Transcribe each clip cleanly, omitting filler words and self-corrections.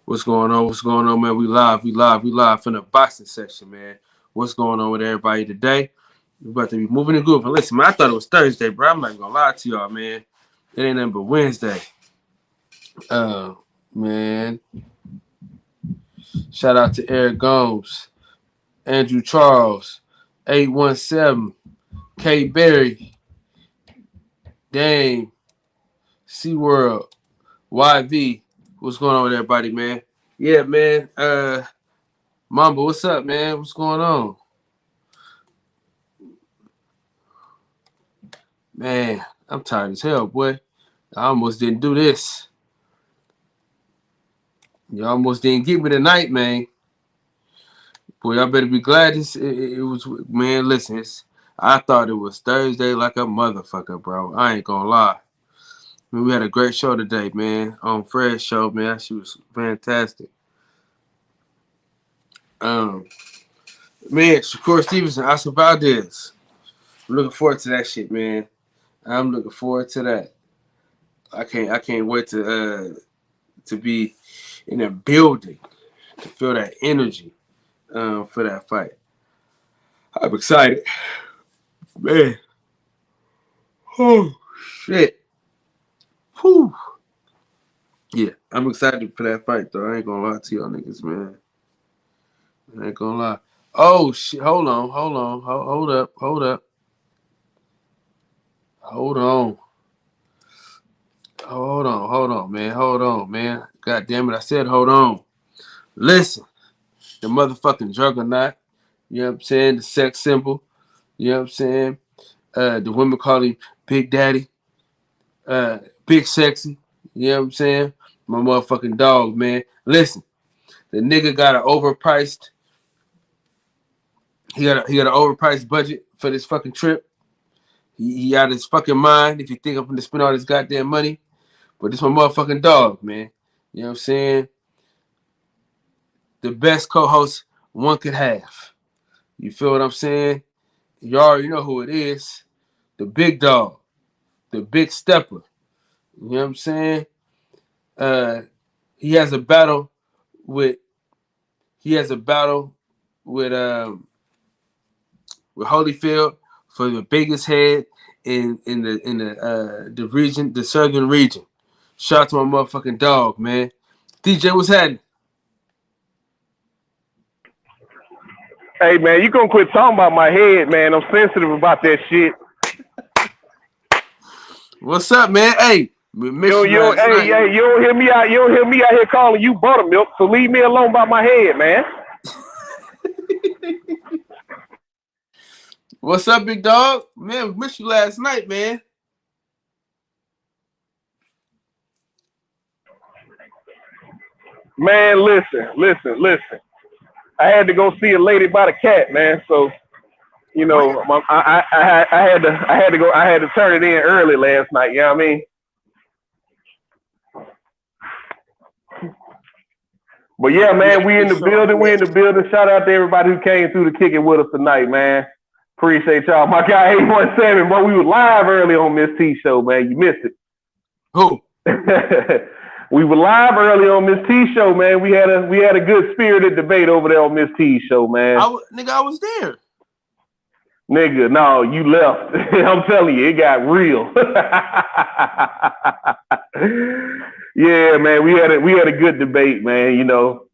What's going on? What's going on, man? We live from the boxing section, man. What's going on with everybody today? We about to be moving the group. And listen, man, I thought it was Thursday, bro. I'm not gonna lie to y'all, man. It ain't nothing but Wednesday. Uh, man. Shout out to Eric Gomes, Andrew Charles, 817, K Berry, Dame, SeaWorld, YV. What's going on with everybody, man? Yeah, man. Mamba, what's up, man? What's going on? Man, I'm tired as hell, boy. I almost didn't do this. You almost didn't get me tonight, man. Boy, y'all better be glad it was, man, listen, I thought it was Thursday like a motherfucker, bro. I ain't gonna lie. I mean, we had a great show today, man. On Fred's show, man. She was fantastic. Um, Man, Shakur Stevenson, Oscar Valdez. I'm looking forward to that shit, man. I'm looking forward to that. I can't wait to be in a building to feel that energy for that fight. I'm excited, man. Oh shit. Whew. Yeah, I'm excited for that fight though. I ain't gonna lie to y'all niggas, man. I ain't gonna lie. Oh shit! Hold on, hold up, hold on. Hold on, man. God damn it, I said hold on. Listen, the motherfucking juggernaut. You know what I'm saying? The sex symbol. You know what I'm saying? The women call him Big Daddy. Big Sexy. You know what I'm saying? My motherfucking dog, man. Listen, the nigga got an overpriced. He got an overpriced budget for this fucking trip. He out of his fucking mind if you think I'm gonna spend all this goddamn money. But this my motherfucking dog, man. You know what I'm saying? The best co-host one could have. You feel what I'm saying? You already know who it is. The big dog. The big stepper. You know what I'm saying? Uh, he has a battle with with Holyfield for the biggest head in the region, the southern region. Shout out to my motherfucking dog, man. DJ, what's happening? Hey man, you gonna quit talking about my head, man. I'm sensitive about that shit. What's up, man? Hey, we missed you You, last night. hey, you don't hear me out. You don't hear me out here calling you buttermilk. So leave me alone about my head, man. What's up, big dog? Man, we missed you last night, man. Man, listen. I had to go see a lady by the cat, man. So you know, I had to go. I had to turn it in early last night. You know what I mean? But yeah, man, we in the building. We in the building. Shout out to everybody who came through to kick it with us tonight, man. Appreciate y'all. My guy 817, bro. We were live early on Miss T show, man. You missed it. Who? We were live early on Miss T show, man. We had a good spirited debate over there on Miss T show, man. I was there. Nigga, no, you left. I'm telling you, it got real. Yeah, man, we had a good debate, man. You know,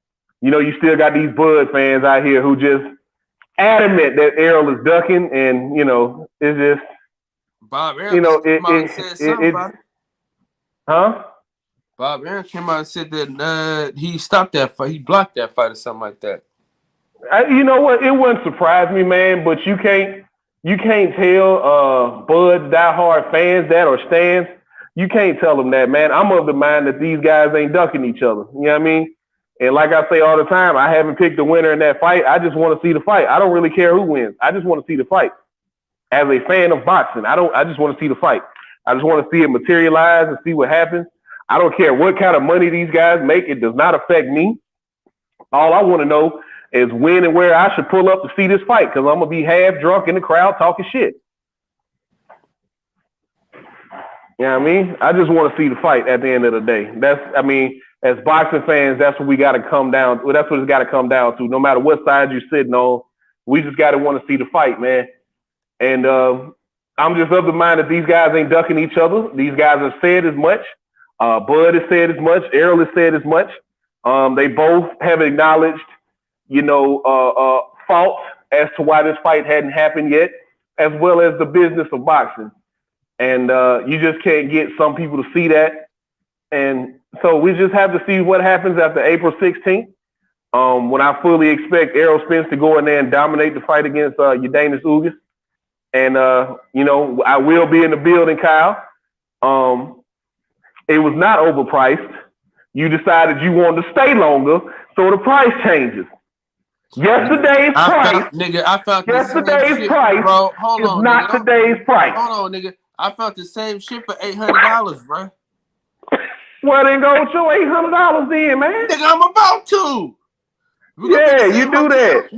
you still got these Bud fans out here who just adamant that Errol is ducking, and you know, it's just Bob Aaron came out and said something about it. Huh? Bob Aaron came out and said that he stopped that fight, he blocked that fight or something like that. You know what? It wouldn't surprise me, man. But you can't tell Bud diehard fans that or stands. You can't tell them that, man. I'm of the mind that these guys ain't ducking each other. You know what I mean? And like I say all the time, I haven't picked a winner in that fight. I just want to see the fight. I don't really care who wins. I just want to see the fight. As a fan of boxing, I just want to see the fight. I just want to see it materialize and see what happens. I don't care what kind of money these guys make. It does not affect me. All I want to know is when and where I should pull up to see this fight, because I'm going to be half drunk in the crowd talking shit. You know what I mean? I just want to see the fight at the end of the day. as boxing fans, that's what we got to come down. Well, that's what it's got to come down to. No matter what side you're sitting on, we just got to want to see the fight, man. And I'm just of the mind that these guys ain't ducking each other. These guys have said as much. Bud has said as much. Errol has said as much. They both have acknowledged, fault as to why this fight hadn't happened yet, as well as the business of boxing. And you just can't get some people to see that. And so we just have to see what happens after April 16th, when I fully expect Errol Spence to go in there and dominate the fight against Udanis Ugas. And, I will be in the building, Kyle. It was not overpriced. You decided you wanted to stay longer, so the price changes. Yesterday's price is not today's price. Hold on, nigga. I felt the same shit for $800, bro. Well, then go with your $800 then, man. Nigga, I'm about to. Yeah, you do that.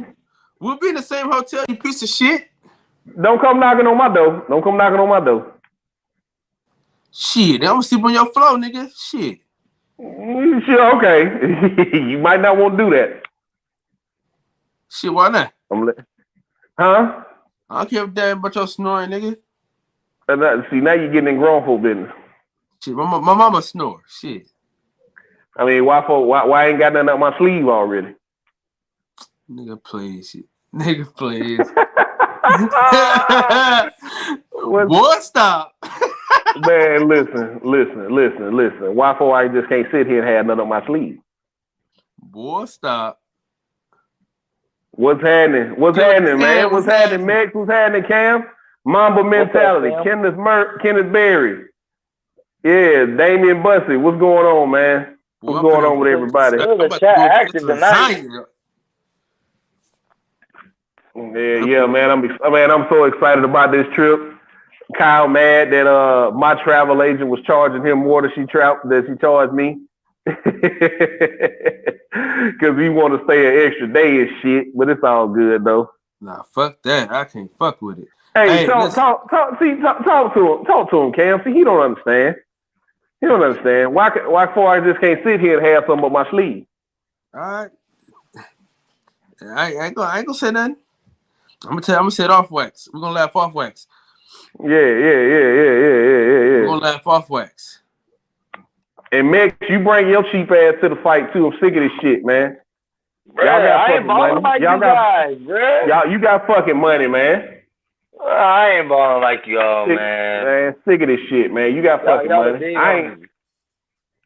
We'll be in the same hotel, you piece of shit. Don't come knocking on my door. Shit, I'm gonna sleep on your floor, nigga. Shit. Shit, okay. You might not want to do that. Shit, why not? Huh? I don't care damn about your snoring, nigga. See, now you're getting in grown folk business. Shit, my mama snore. Shit. I mean, why I ain't got nothing up my sleeve already? Nigga, please. Shit. Nigga, please. Boy, stop. Man, listen. Why for I just can't sit here and have nothing up my sleeve? Boy, stop. What's happening? What's happening, man? What's happening, Max? What's happening, Cam? Mamba mentality. Up, Kenneth Berry. Yeah, Damian Bussey. What's going on, man? What's going on with everybody? The chat active tonight. Yeah, man. I'm so excited about this trip. Kyle mad that my travel agent was charging him more than she charged me. Cause he want to stay an extra day and shit, but it's all good though. Nah, fuck that. I can't fuck with it. Hey, talk to him, Cam. See, he don't understand. Why I just can't sit here and have something up my sleeve? All right. I ain't gonna say nothing. I'm gonna say it off wax. We're gonna laugh off wax. Yeah. We're gonna laugh off wax. And Max, you bring your cheap ass to the fight too. I'm sick of this shit, man. Bruh, I ain't balling like you guys, bruh. You got fucking money, man. I ain't balling like y'all, man. Sick of this shit, man. You got fucking money.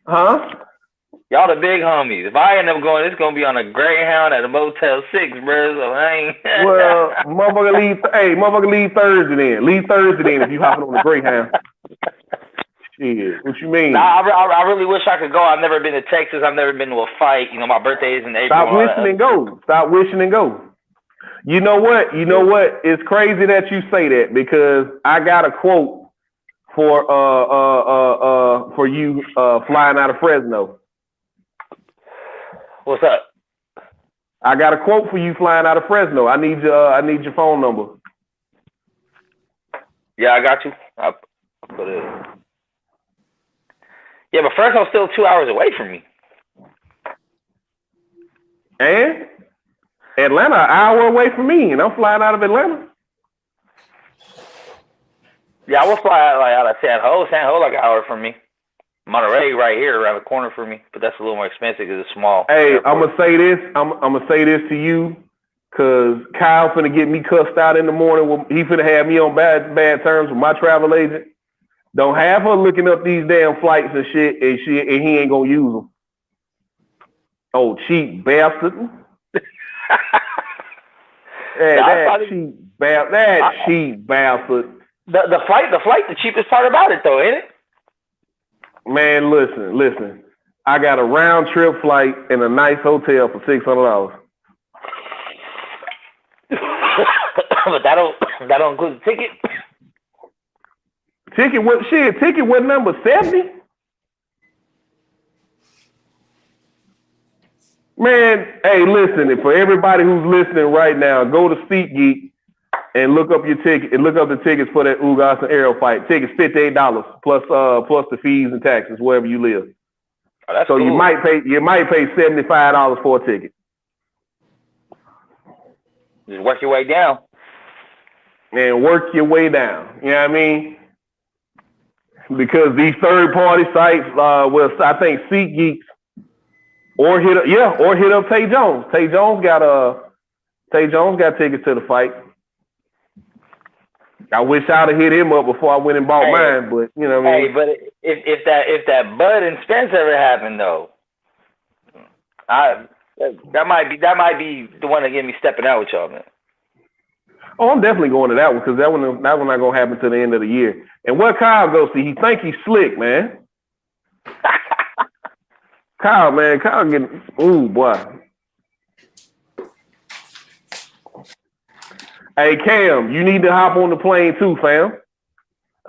Huh? Y'all the big homies. If I end up going, it's gonna be on a Greyhound at a Motel 6, bro. So I ain't. Well, motherfucker leave Thursday then. Leave Thursday then if you hopping on the Greyhound. Shit, what you mean? Nah, I really wish I could go. I've never been to Texas. I've never been to a fight. My birthday is in April. Stop wishing and go. You know what? It's crazy that you say that because I got a quote for you flying out of Fresno. What's up? I got a quote for you flying out of Fresno. I need your phone number. Yeah, I got you. I'll put it. Yeah, but Fresno's still 2 hours away from me. And Atlanta, an hour away from me, and I'm flying out of Atlanta. Yeah, I will fly out of San Jose, like an hour from me. Monterey right here around the corner for me, but that's a little more expensive because it's small. Hey, airport. I'm gonna say this. I'm gonna say this to you, cause Kyle finna get me cussed out in the morning. He finna have me on bad terms with my travel agent. Don't have her looking up these damn flights and shit, and he ain't gonna use them. Oh, cheap bastard! Cheap bastard. The flight, the cheapest part about it though, ain't it? Man, listen. I got a round trip flight and a nice hotel for $600. But that don't include the ticket. Ticket what number 70? Man, hey, listen, for everybody who's listening right now, go to SeatGeek and look up your ticket and look up the tickets for that Ugas and Errol fight. Tickets $58 plus the fees and taxes wherever you live. Oh, that's So cool. you might pay $75 for a ticket. Just work your way down. And work your way down. You know what I mean? Because these third-party sites, I think SeatGeeks, or hit up Tay Jones. Tay Jones got tickets to the fight. I wish I'd have hit him up before I went and bought mine, but you know what I mean. Hey, but if that Bud and Spence ever happened though, that might be the one that get me stepping out with y'all, man. Oh, I'm definitely going to that one because that one not gonna happen to the end of the year. And what Kyle go see? He think he's slick, man. Kyle getting boy. Hey Cam, you need to hop on the plane too, fam.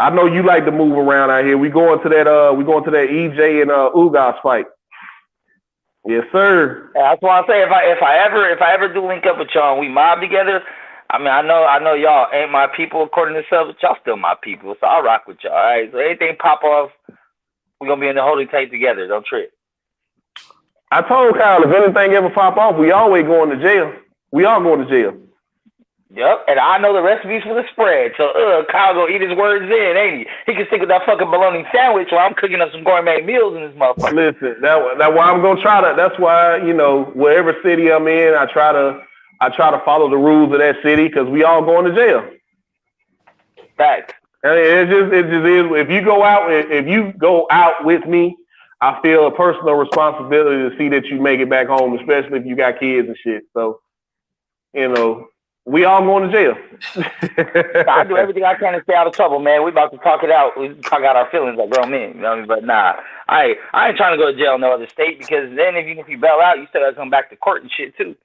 I know you like to move around out here. We going to that EJ and Ugas fight. Yes, sir. That's why I say if I ever do link up with y'all and we mob together, I mean I know y'all ain't my people according to self, but y'all still my people, so I'll rock with y'all. All right. So anything pop off, we're gonna be in the holding tank together. Don't trip. I told Kyle if anything ever pop off, we always going to jail. We all going to jail. Yep, and I know the recipes for the spread, so Kyle gonna eat his words in, ain't he? He can stick with that fucking bologna sandwich while I'm cooking up some gourmet meals in this motherfucker. Listen, that's why I'm gonna try to. That's why wherever city I'm in, I try to follow the rules of that city because we all going to jail. Fact. I mean, it just is. If you go out with me, I feel a personal responsibility to see that you make it back home, especially if you got kids and shit. So, we all going to jail. I do everything I can to stay out of trouble, man. We about to talk it out. We talk out our feelings like grown men, you know what I mean? But nah, I ain't trying to go to jail in no other state because then if you bail out, you still got to come back to court and shit too.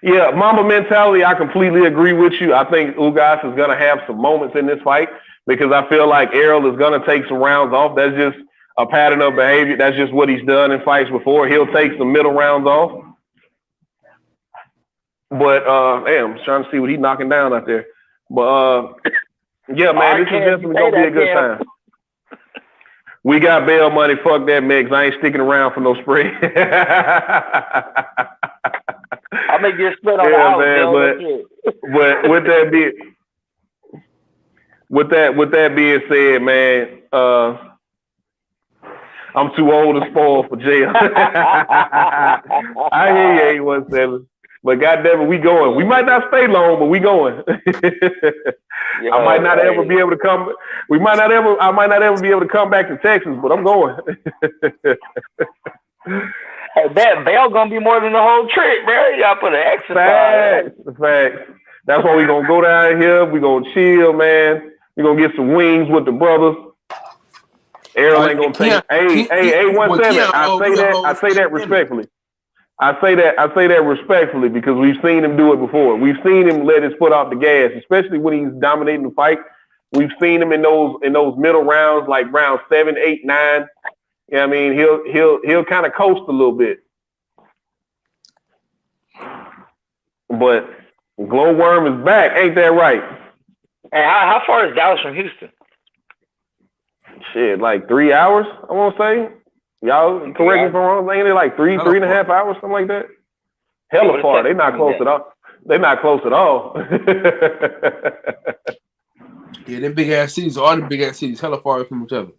Yeah, Mamba mentality, I completely agree with you. I think Ugas is going to have some moments in this fight because I feel like Errol is going to take some rounds off. That's just a pattern of behavior. That's just what he's done in fights before. He'll take some middle rounds off. But, I'm trying to see what he's knocking down out there. But, yeah, man, this is definitely going to be a good time. We got bail money. Fuck that, Megs. I ain't sticking around for no spread. I'll make you a split on the house, man, but with that being said, man, I'm too old and spoiled for jail. I hear you, 817. But goddamn it, we going. We might not stay long, but we going. I might not ever be able to come. I might not ever be able to come back to Texas, but I'm going. Hey, that bail gonna be more than the whole trip, bro. Y'all put an exercise. Facts. That's why we gonna go down here. We gonna chill, man. We gonna get some wings with the brothers. Errol ain't gonna take. Hey, 817. I say that respectfully. I say that respectfully because we've seen him do it before. We've seen him let his foot off the gas, especially when he's dominating the fight. We've seen him in those middle rounds, like round 7, 8, 9. You know what I mean? He'll kind of coast a little bit. But Glowworm is back, ain't that right? Hey, how far is Dallas from Houston? Shit, like 3 hours, I want to say. Y'all correct me if I'm wrong. Ain't it like 3.5 hours, something like that? Hella far. They're not close at all. They're not close at all. Yeah, them big ass cities, all the big ass cities, hella far from each other.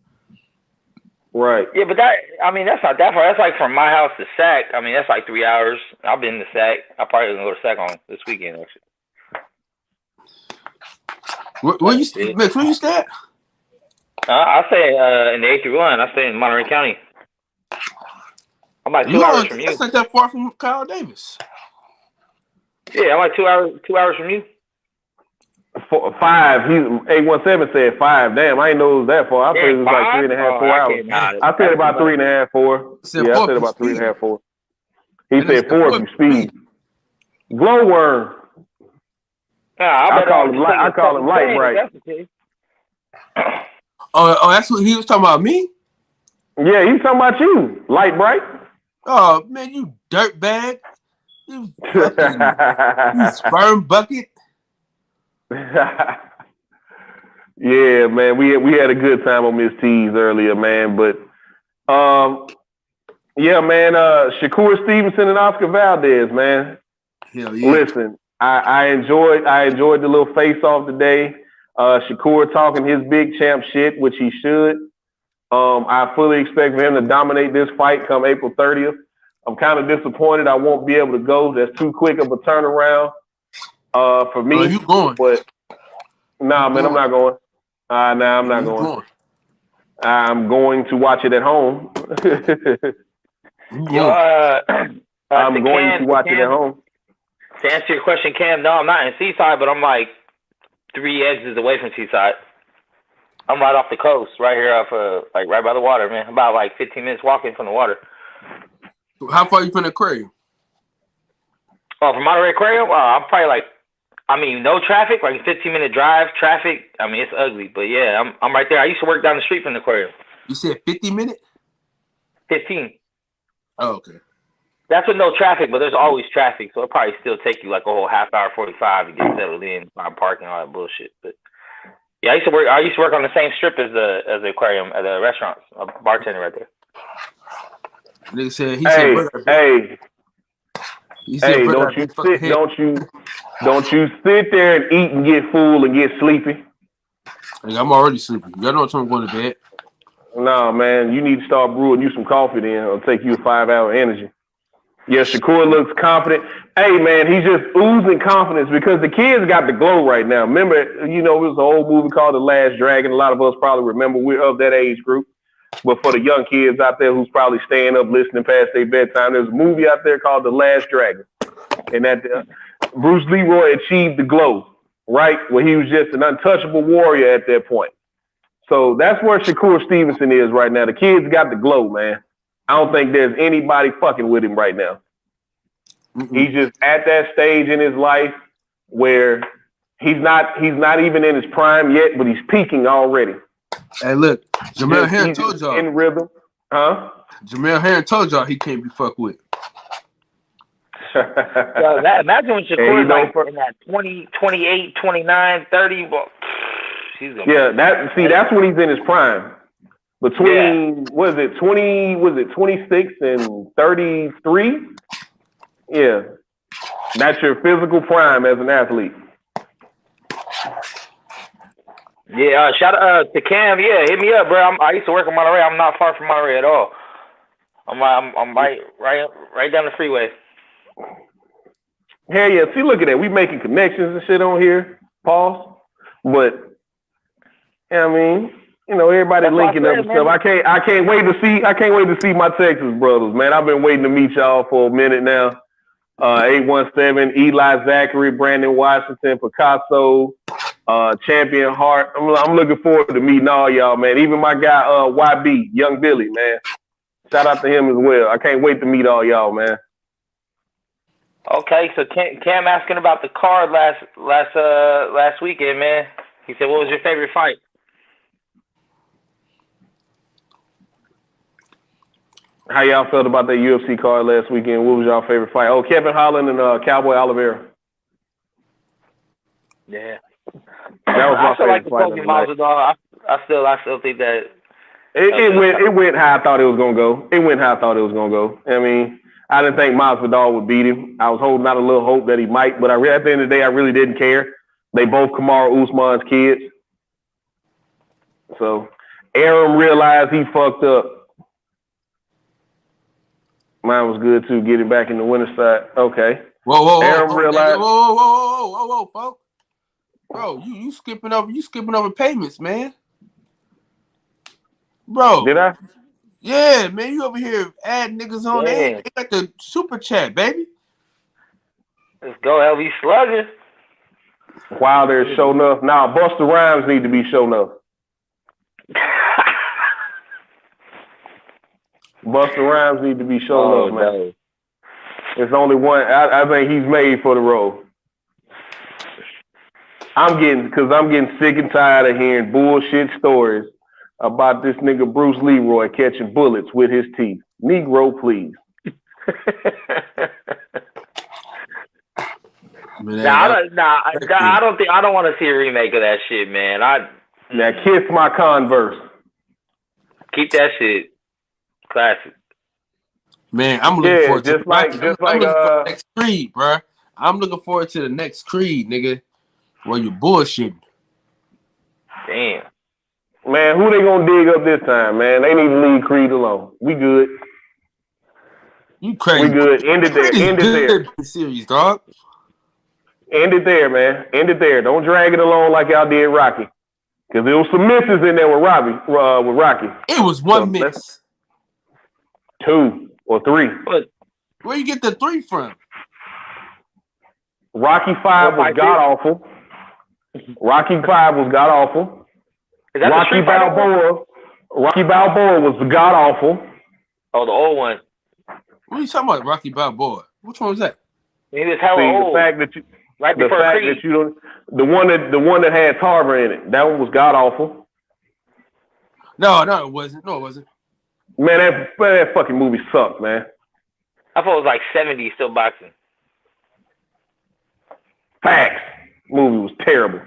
Right. Yeah, but that's not that far. That's like from my house to Sac. I mean, that's like 3 hours. I've been to Sac. I'm probably gonna go to Sac on this weekend, actually. Where you stay? Max, where you stay at? I stay in the 831. I stay in Monterey County. I'm like 2 hours from you. That's not that far from Kyle Davis. Yeah, I'm like 2 hours from you. 5. He's 817 said 5. Damn, I didn't know it was that far. I thought it was like 3.5, 4 hours. I said about 3.5, 4. Yeah, I said about 3.5, 4. He said 4 if you speed. Glowworm. I call him light bright. Oh, that's what he was talking about me? Yeah, he's talking about you, light bright. Oh man, you dirtbag. You you sperm bucket. Yeah, man, we had a good time on Miss T's earlier, man. But Yeah, man. Shakur Stevenson and Oscar Valdez, man. Hell yeah. Listen, I enjoyed the little face off today. Shakur talking his big champ shit, which he should. I fully expect for him to dominate this fight come April 30th. I'm kind of disappointed I won't be able to go. That's too quick of a turnaround for me. Oh, you going? But nah, man, I'm not going. I'm not going. I'm going to watch it at home. Yo, I'm going to watch it at home. To answer your question, Cam, no, I'm not in Seaside, but I'm like 3 exits away from Seaside. I'm right off the coast, right here off like right by the water, man. About like 15 minutes walking from the water. How far you from the aquarium? Oh, from Monterey Aquarium? I'm probably like, no traffic, like a 15-minute drive. Traffic, it's ugly, but yeah, I'm right there. I used to work down the street from the aquarium. You said 50 minutes? 15. Oh, okay. That's with no traffic, but there's always traffic, so it'll probably still take you like a whole half hour, 45 to get settled in, find parking, all that bullshit. But yeah, I used to work on the same strip as the aquarium at the restaurant. A bartender right there. Nigga said don't you sit there and eat and get full and get sleepy. Hey, I'm already sleepy. Y'all know what time I'm going to bed. No, man, you need to start brewing you some coffee then. It'll take you a 5-hour energy. Yeah, Shakur looks confident. Hey, man, he's just oozing confidence because the kids got the glow right now. Remember, it was an old movie called The Last Dragon. A lot of us probably remember. We're of that age group. But for the young kids out there who's probably staying up listening past their bedtime, there's a movie out there called The Last Dragon. And that Bruce Leroy achieved the glow, right? Where he was just an untouchable warrior at that point. So that's where Shakur Stevenson is right now. The kid's got the glow, man. I don't think there's anybody fucking with him right now. Mm-mm. He's just at that stage in his life where he's not even in his prime yet, but he's peaking already. Hey, look, Jamel Herring told y'all. In rhythm. Huh? Jamel Herring told y'all he can't be fucked with. Imagine when Shakur's like in that 20, 28, 29, 30. Well, that's when he's in his prime. Between 26 and 33? Yeah. That's your physical prime as an athlete. Yeah, shout out to Cam. Yeah, hit me up, bro. I used to work in Monterey. I'm not far from Monterey at all. I'm right down the freeway. Hell yeah. See, look at that. We making connections and shit on here. Pause. But everybody that's linking up and stuff. I can't wait to see my Texas brothers, man. I've been waiting to meet y'all for a minute now. 817, Eli Zachary, Brandon Washington, Picasso, Champion Hart. I'm looking forward to meeting all y'all, man. Even my guy YB, Young Billy, man. Shout out to him as well. I can't wait to meet all y'all, man. Okay, so Cam asking about the card last weekend, man. He said, "What was your favorite fight?" How y'all felt about that UFC card last weekend? What was y'all favorite fight? Oh, Kevin Holland and Cowboy Oliveira. Yeah, that was my favorite fight. I still think that it went how I thought it was gonna go. I didn't think Masvidal would beat him. I was holding out a little hope that he might, but at the end of the day, I really didn't care. They both Kamaru Usman's kids. So Arum realized he fucked up. Mine was good too. Get it back in the winner's side. Okay. Whoa, folks. Bro, you skipping over payments, man. Bro. Did I? Yeah, man. You over here adding niggas on there. They got the super chat, baby. Let's go, LV Slugger. Wilder is show enough. Now Busta Rhymes need to be show enough. Busta Rhymes need to be shown up, man. No. There's only one. I think he's made for the role. I'm getting sick and tired of hearing bullshit stories about this nigga Bruce Leroy catching bullets with his teeth. Negro, please. I don't want to see a remake of that shit, man. Now kiss my Converse. Keep that shit classic. Man, I'm looking forward to like I'm looking for the next Creed, bro. I'm looking forward to the next Creed, nigga. Well, you bullshitting. Damn. Man, who they gonna dig up this time, man? They need to leave Creed alone. We good. You crazy. We good. End it there. End it there. Series, dog. End it there, man. End it there. Don't drag it along like y'all did Rocky. Because there was some misses in there with Rocky. It was one miss. 2 or 3. Where you get the 3 from? Rocky 5 was god awful. Rocky 5 was god awful. Rocky Balboa was god awful. Oh, the old one. What are you talking about, Rocky Balboa? Which one was that? He was hella old. The fact that you don't, the one that had Tarver in it, that one was god awful. No, it wasn't. No, it wasn't. Man, that fucking movie sucked, man. I thought it was like 70s still boxing. Facts. Movie was terrible.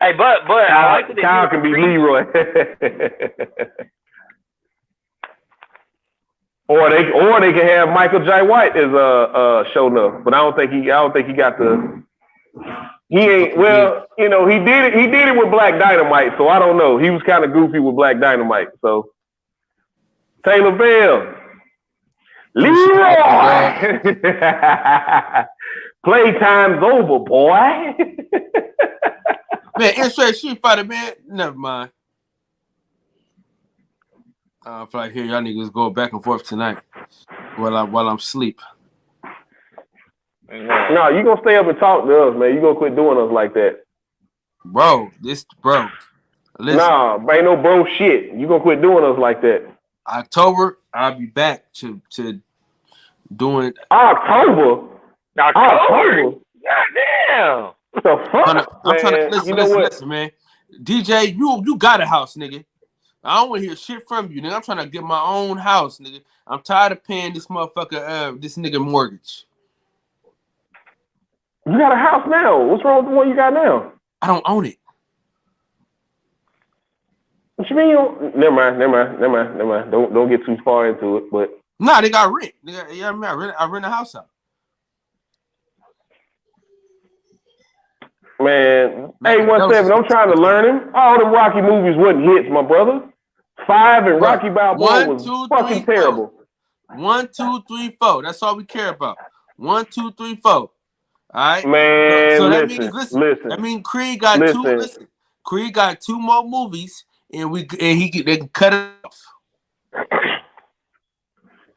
Hey, but I like that Kyle can be Leroy. Or they can have Michael J. White as showing up, but I don't think he got the. He ain't well, you know, he did it with Black Dynamite, so I don't know. He was kind of goofy with Black Dynamite, so Taylor Bell, Leroy, playtime's over, boy. Man, Inside Street Fighter, man. Never mind. I feel like here y'all niggas go back and forth tonight while I'm asleep. No, you gonna stay up and talk to us, man. You gonna quit doing us like that, bro. Listen. Nah, ain't no bro shit. You gonna quit doing us like that. October, I'll be back to doing October. God damn. What the fuck? I'm trying to listen, man. DJ, you got a house, nigga. I don't want to hear shit from you, nigga. I'm trying to get my own house, nigga. I'm tired of paying this motherfucker, this nigga mortgage. You got a house now. What's wrong with the one you got now? I don't own it. What you mean? You don't? Never mind. Don't get too far into it. But nah, they got rent. I rent a house out. Man, 817. I'm trying to learn him. All them Rocky movies wasn't hits, my brother. 5 and Rocky Balboa was fucking terrible. 1, 2, 3, 4. That's all we care about. 1, 2, 3, 4. All right, man. So that means listen. That means Creed got 2. Listen, Creed got 2 more movies, and they can cut it off.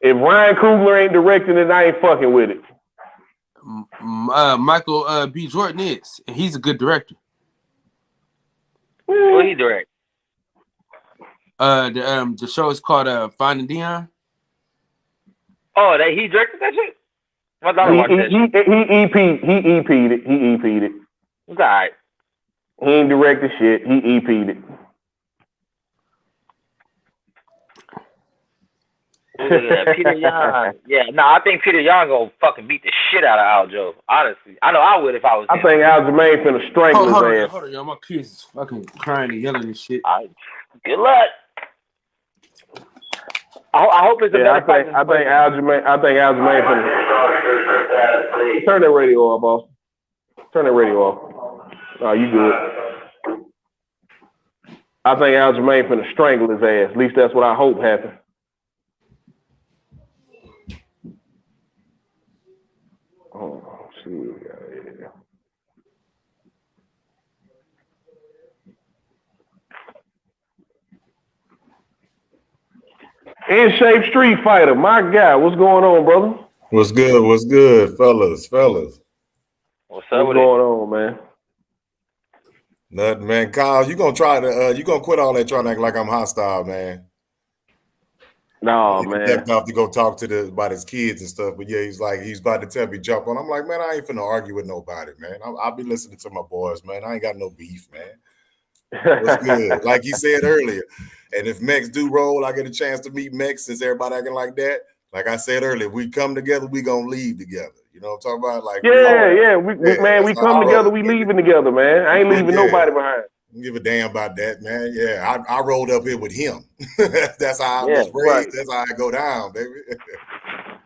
If Ryan Coogler ain't directing it, I ain't fucking with it. Michael B. Jordan is, and he's a good director. What he direct? The show is called Finding Dion. Oh, he directed that shit? I thought he EP'd it. He EP'd it. It's all right. He ain't directed shit. He EP'd it. Peter Young. Yeah, I think Peter Young gonna fucking beat the shit out of Aljo. Honestly, I know I would if I was him. I think Aljamain finna strangle his ass. Hold on, y'all. My kids is fucking crying and yelling and shit. Good luck. I hope it's a better fight. I think Aljamain finna. Turn that radio off, boss. Turn that radio off. Oh, you good. I think Aljamain finna strangle his ass. At least that's what I hope happens. Oh, see what we got here. In Shape Street Fighter, my guy, what's going on, brother? What's good, fellas? What's going on, man? Nothing, man. Kyle, you gonna quit all that trying to act like I'm hostile, man. No, man. He stepped off to go talk about his kids and stuff, but yeah, he's about to tell me jump on. I'm like, man, I ain't finna argue with nobody, man. I'll be listening to my boys, man. I ain't got no beef, man. What's good? Like he said earlier. And if Mex do roll, I get a chance to meet Mex since everybody acting like that. Like I said earlier, we come together, we gonna leave together. You know what I'm talking about? Like we come together, we leaving together, man. I ain't leaving nobody behind. Don't give a damn about that, man. Yeah, I rolled up here with him. That's how I was raised. Right. That's how I go down, baby.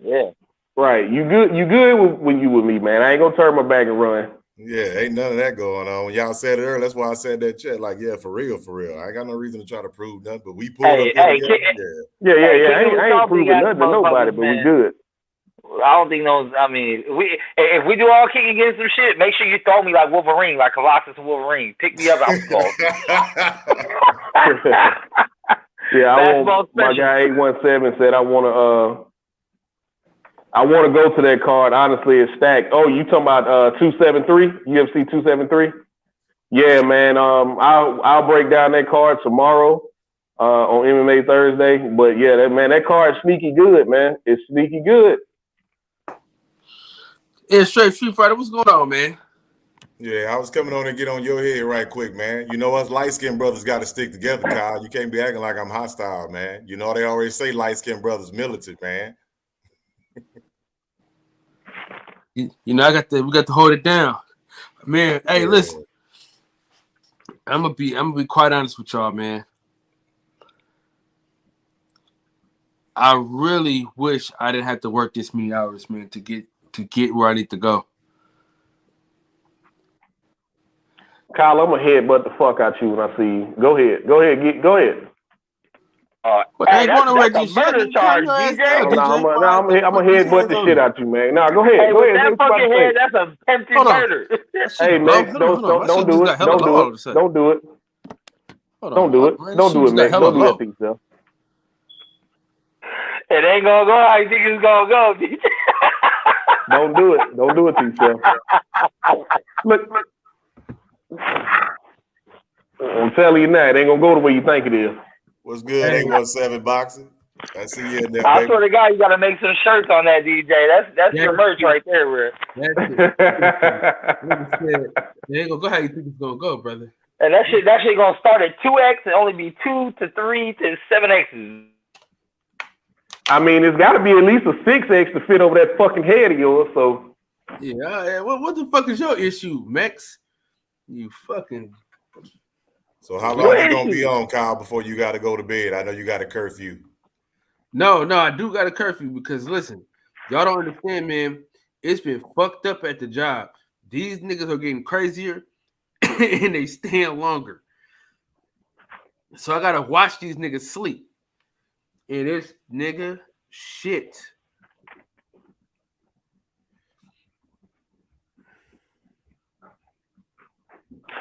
Yeah. Right. You good when you with me, man. I ain't gonna turn my back and run. Yeah, ain't none of that going on. When y'all said it earlier, that's why I said that chat. Like, yeah, for real. I ain't got no reason to try to prove nothing, but we pulled up here together. Yeah. I ain't proving nothing to nobody, but we good. I don't think those. I mean, if we do all kick against some shit, make sure you throw me like Wolverine, like Colossus and Wolverine. Pick me up, I'm cold. Yeah, my guy 817 said I want to go to that card. Honestly, it's stacked. Oh, you talking about 273 UFC 273? Yeah, man. I'll break down that card tomorrow on MMA Thursday. But yeah, that card's sneaky good, man. It's sneaky good. Yeah, straight Street Fighter. What's going on, man? Yeah, I was coming on and get on your head right quick, man. You know us light-skinned brothers got to stick together, Kyle. You can't be acting like I'm hostile, man. You know they always say light-skinned brothers militant, man. You know, we got to hold it down, man. Hey, listen, I'm gonna be quite honest with y'all, man. I really wish I didn't have to work this many hours, man, to get where I need to go. Kyle, I'm gonna headbutt the fuck out you when I see you. Go ahead. Hey, that's a murder charge, DJ. I'm gonna headbutt the shit out you, man. No, go ahead. Hey, go ahead. That fucking head, that's a attempted murder. Hey, man, don't do it. Don't do it. Don't do it. Don't do it. Don't do it, man. Don't do that to yourself. It ain't gonna go how you think it's gonna go, DJ. Don't do it. Don't do it to yourself. Look. I'm telling you now, it ain't gonna go the way you think it is. What's good? 817 boxing. I see you in there. I swear to God, you gotta make some shirts on that, DJ. That's your merch right there, bro. That's it. It ain't gonna go how you think it's gonna go, brother. And that shit gonna start at 2X and only be 2 to 3 to 7Xs. I mean, it's got to be at least a 6X to fit over that fucking head of yours. So yeah. What the fuck is your issue, Max? You fucking. So how long you gonna be on, Kyle, before you got to go to bed? I know you got a curfew. No, I do got a curfew because listen, y'all don't understand, man. It's been fucked up at the job. These niggas are getting crazier and they staying longer. So I gotta watch these niggas sleep. And it's nigga shit.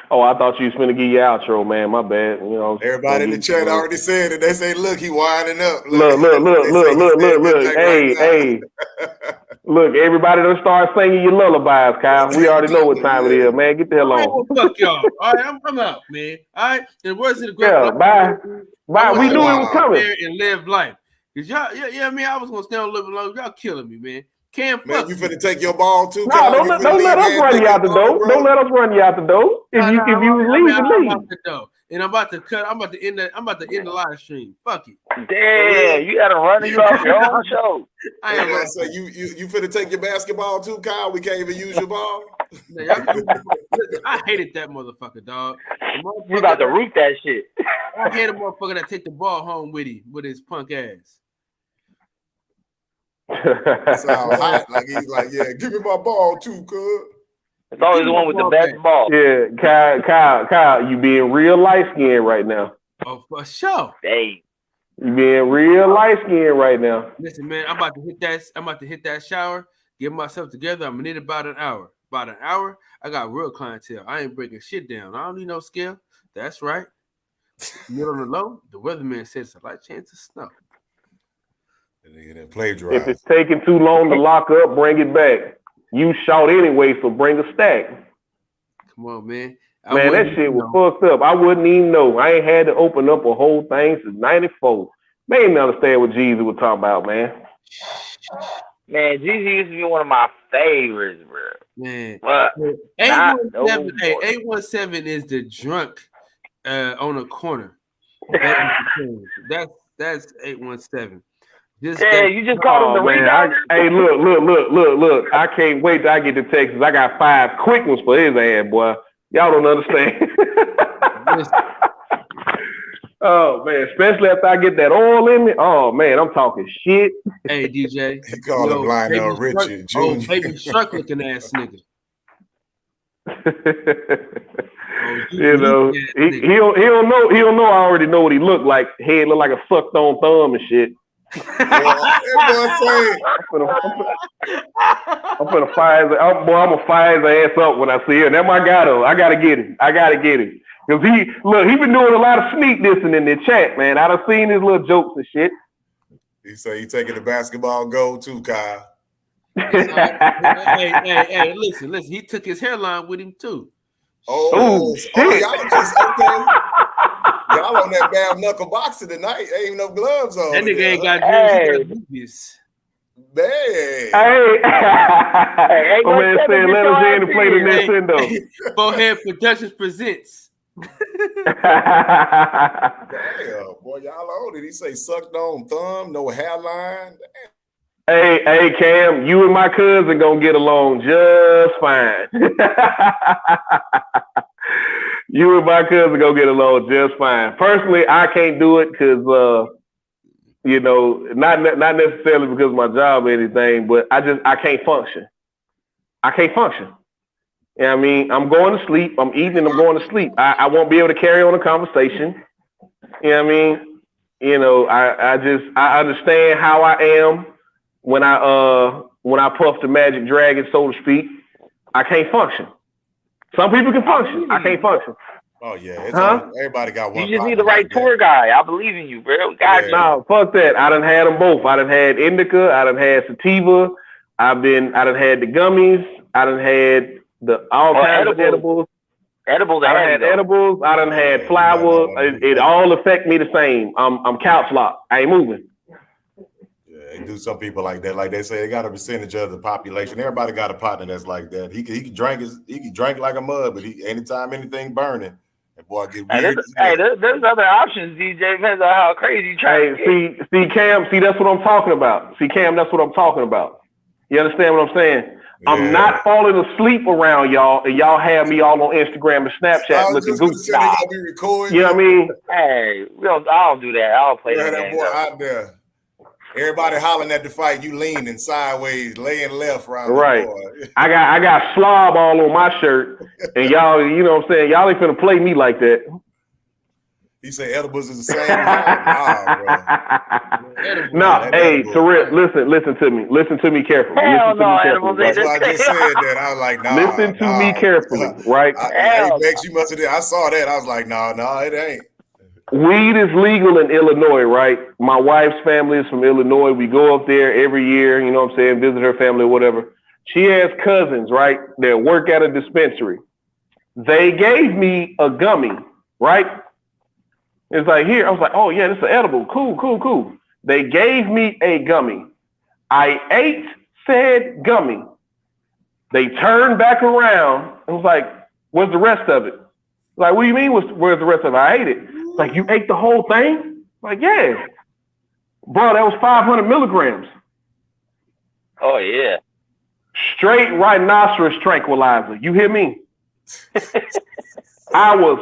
Oh, I thought you was finna give your outro, man. My bad. You know, everybody in the chat already said it. They say, "Look, he winding up." Look. Hey. Look, everybody done start singing your lullabies, Kyle. We already know what time it is, man. Get the hell on. Fuck y'all. All right, I'm out, man. All right. And where's the bye. We knew it was coming. And live life. Cause y'all, I mean, I was gonna stay on a little bit longer. Y'all killing me, man. Can't fuck. Man, you finna take your ball too? No, don't let us run you out the door. Don't let us run you out the door. If you leave, leave. And I'm about to end the live stream. Fuck it. Damn, you gotta run you off your own show. I am gonna say you finna take your basketball too, Kyle. We can't even use your ball. I hated that motherfucker, dog. You about to root that shit. I hate a motherfucker that take the ball home with his punk ass. Sound hot. Like he's like, yeah, give me my ball too, cuz. It's always the one with the best ball. Yeah, Kyle, you being real light skinned right now. Oh, for sure. Hey. You being real light skinned right now. Listen, man, I'm about to hit that shower, get myself together. I'm gonna need about an hour. About an hour, I got real clientele. I ain't breaking shit down. I don't need no scale. That's right. You're on the low. The weatherman said it's a light chance of snow. If it's taking too long to lock up, bring it back. You shot anyway, so bring a stack. Come on, man. Man, that shit was fucked up. I wouldn't even know. I ain't had to open up a whole thing since '94. Man, didn't understand what Jeezy was talking about, man. Man, Jeezy used to be one of my favorites, bro. Man, but 817 is the drunk on the corner. That's 817. You just called him the rebounder. Hey, look. I can't wait till I get to Texas. I got 5 quick ones for his ass, boy. Y'all don't understand. Oh man, especially after I get that oil in me. Oh man, I'm talking shit. Hey, DJ. He called him Lionel Richie Jr. Oh, baby Shark looking ass nigga. You know, he don't know. I already know what he looked like. Head look like a sucked on thumb and shit. I'm gonna fire his. I'm gonna fire his ass up when I see him. That's my guy though. I gotta get him. Cause he been doing a lot of sneak dissing in the chat, man. I done seen his little jokes and shit. He say he taking the basketball gold too, Kyle. Hey, listen. He took his hairline with him too. Oh shit. Y'all just okay. Y'all on that bad knuckle boxing tonight. Ain't even no gloves on. That nigga ain't got dreams, he got movies. Man. Hey, my man said let us in and play the Nintendo. Forehead Productions presents. Damn, boy, y'all on it. He say sucked on thumb, no hairline. Damn. Hey, Cam, you and my cousin gonna get along just fine. You and my cousin gonna get along just fine. Personally, I can't do it because, not necessarily because of my job or anything, but I can't function. You know what I mean? I'm going to sleep. I'm eating and I'm going to sleep. I won't be able to carry on a conversation. You know what I mean? You know, I understand how I am when I puff the magic dragon, so to speak. I can't function. Some people can function. I can't function. Oh yeah, everybody got one. You just need the right tour guy. I believe in you, bro. No, fuck that. I done had them both. I done had indica. I done had sativa. I done had the gummies. I done had all kinds of edibles. Edibles. I done had edibles. I done had flour. It all affect me the same. I'm couch locked. I ain't moving. They do some people like that. Like they say, they got a percentage of the population. Everybody got a partner that's like that. He can drink like a mud, but anytime anything burning, that boy get weird. There's other options, DJ. Depends on how crazy you try. See, Cam. See, that's what I'm talking about. See, Cam, that's what I'm talking about. You understand what I'm saying? Yeah. I'm not falling asleep around y'all, and y'all have me all on Instagram and Snapchat looking goofy. You know what I mean? Hey, I don't do that. I don't play that boy out there. Everybody hollering at the fight, you leaning sideways, laying left around. Right. I got slob all on my shirt, and y'all, you know what I'm saying? Y'all ain't finna play me like that. He say edibles is the same. Nah, bro. No, hey, Tarek, listen to me. Listen to me carefully. Hell no, edibles. That's why I just said that. I was like, nah. Listen to me carefully, right? You must have. I saw that. I was like, no, it ain't. Weed is legal in Illinois, right? My wife's family is from Illinois. We go up there every year, you know what I'm saying, visit her family or whatever. She has cousins, right, that work at a dispensary. They gave me a gummy, right? It's like, here. I was like, oh, yeah, this is edible. Cool. They gave me a gummy. I ate said gummy. They turned back around and was like, where's the rest of it? Like, what do you mean, where's the rest of it? I ate it. Like, you ate the whole thing? Like, yeah. Bro, that was 500 milligrams. Oh, yeah. Straight rhinoceros tranquilizer. You hear me? I was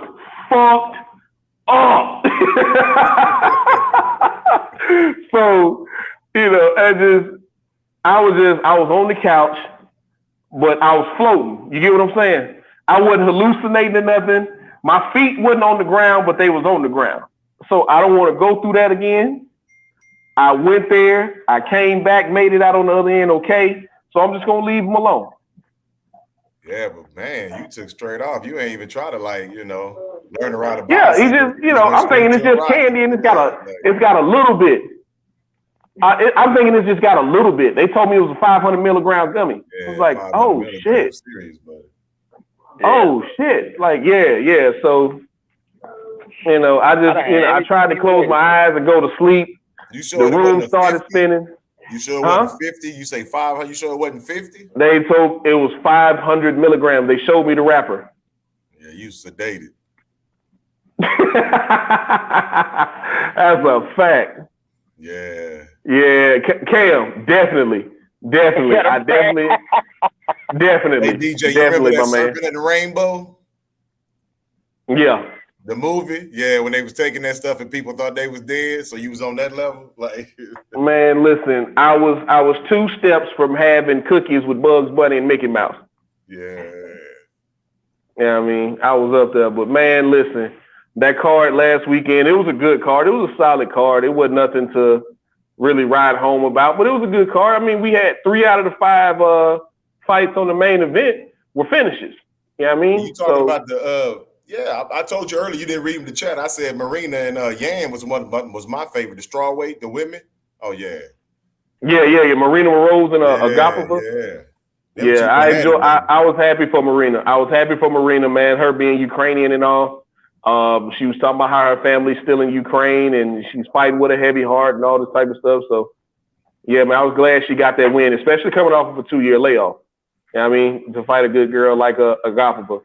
fucked up. So, you know, I was on the couch, but I was floating. You get what I'm saying? I wasn't hallucinating or nothing. My feet wasn't on the ground, but they was on the ground. So I don't want to go through that again. I went there. I came back, made it out on the other end okay. So I'm just going to leave them alone. Yeah, but man, you took straight off. You ain't even try to learn to ride a bike. Yeah, he just, I'm thinking it's just candy and it's got a little bit. I'm thinking it's just got a little bit. They told me it was a 500 milligram gummy. Yeah, I was like, oh shit. Serious, buddy. Oh shit! Like yeah. So I tried to close my eyes and go to sleep. You sure the room started spinning? You sure it wasn't 50? You say 500? You sure it wasn't 50? They told it was 500 milligrams. They showed me the wrapper. Yeah, you sedated. That's a fact. Yeah. Yeah, Cam, definitely. I definitely. Hey, DJ, you remember that serpent in the rainbow? Yeah. The movie, yeah, when they was taking that stuff and people thought they was dead, so you was on that level, like. Man, listen, I was 2 steps from having cookies with Bugs Bunny and Mickey Mouse. Yeah. Yeah, I mean, I was up there, but man, listen, that card last weekend, it was a good card. It was a solid card. It wasn't nothing to really ride home about, but it was a good card. I mean, we had 3 out of the 5 fights on the main event were finishes. You know what I mean? You talking about the I told you earlier you didn't read the chat. I said Marina and Yan was my favorite. The strawweight, the women. Oh yeah. Yeah. Marina Rose and Agapova. Yeah, I was happy for Marina. I was happy for Marina, man. Her being Ukrainian and all. She was talking about how her family's still in Ukraine and she's fighting with a heavy heart and all this type of stuff. So, yeah, man, I was glad she got that win, especially coming off of a 2-year layoff. You know what I mean? To fight a good girl like Agapova.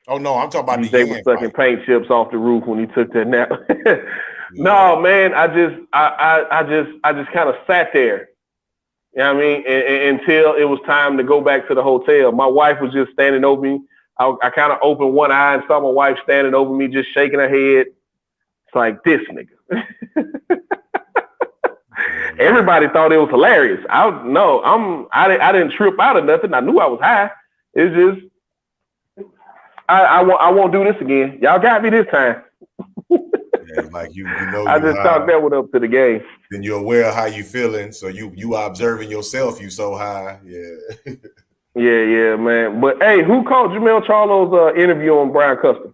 Oh no, I'm talking about they were sucking paint chips off the roof when he took that nap. No, man, I just kind of sat there. You know what I mean? Until it was time to go back to the hotel. My wife was just standing over me. I kind of opened one eye and saw my wife standing over me, just shaking her head. It's like, this nigga. Everybody thought it was hilarious. I didn't trip out or nothing. I knew I was high. It's just, I won't do this again. Y'all got me this time. Yeah, like you know. I just thought that one up to the game. Then you're aware of how you feeling, so you are observing yourself. You so high, yeah. Yeah, man. But hey, who called Jamel Charlo's interview on Brian Custer?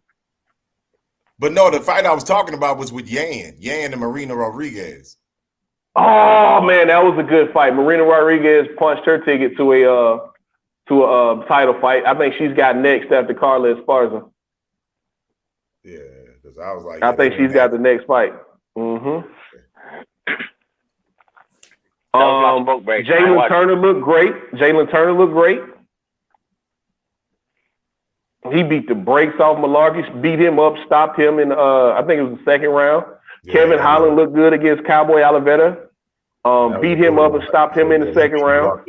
But no, the fight I was talking about was with Yan and Marina Rodriguez. Oh man, that was a good fight. Marina Rodriguez punched her ticket to a title fight. I think she's got next after Carla Esparza. Yeah, because I was like, I think she's got the next fight. Mm-hmm. Jalen Turner looked great. He beat the brakes off Malarkey, beat him up, stopped him in I think it was the second round. Yeah, Kevin Holland looked good against Cowboy Oliveira. Beat him up and stopped him in the second round.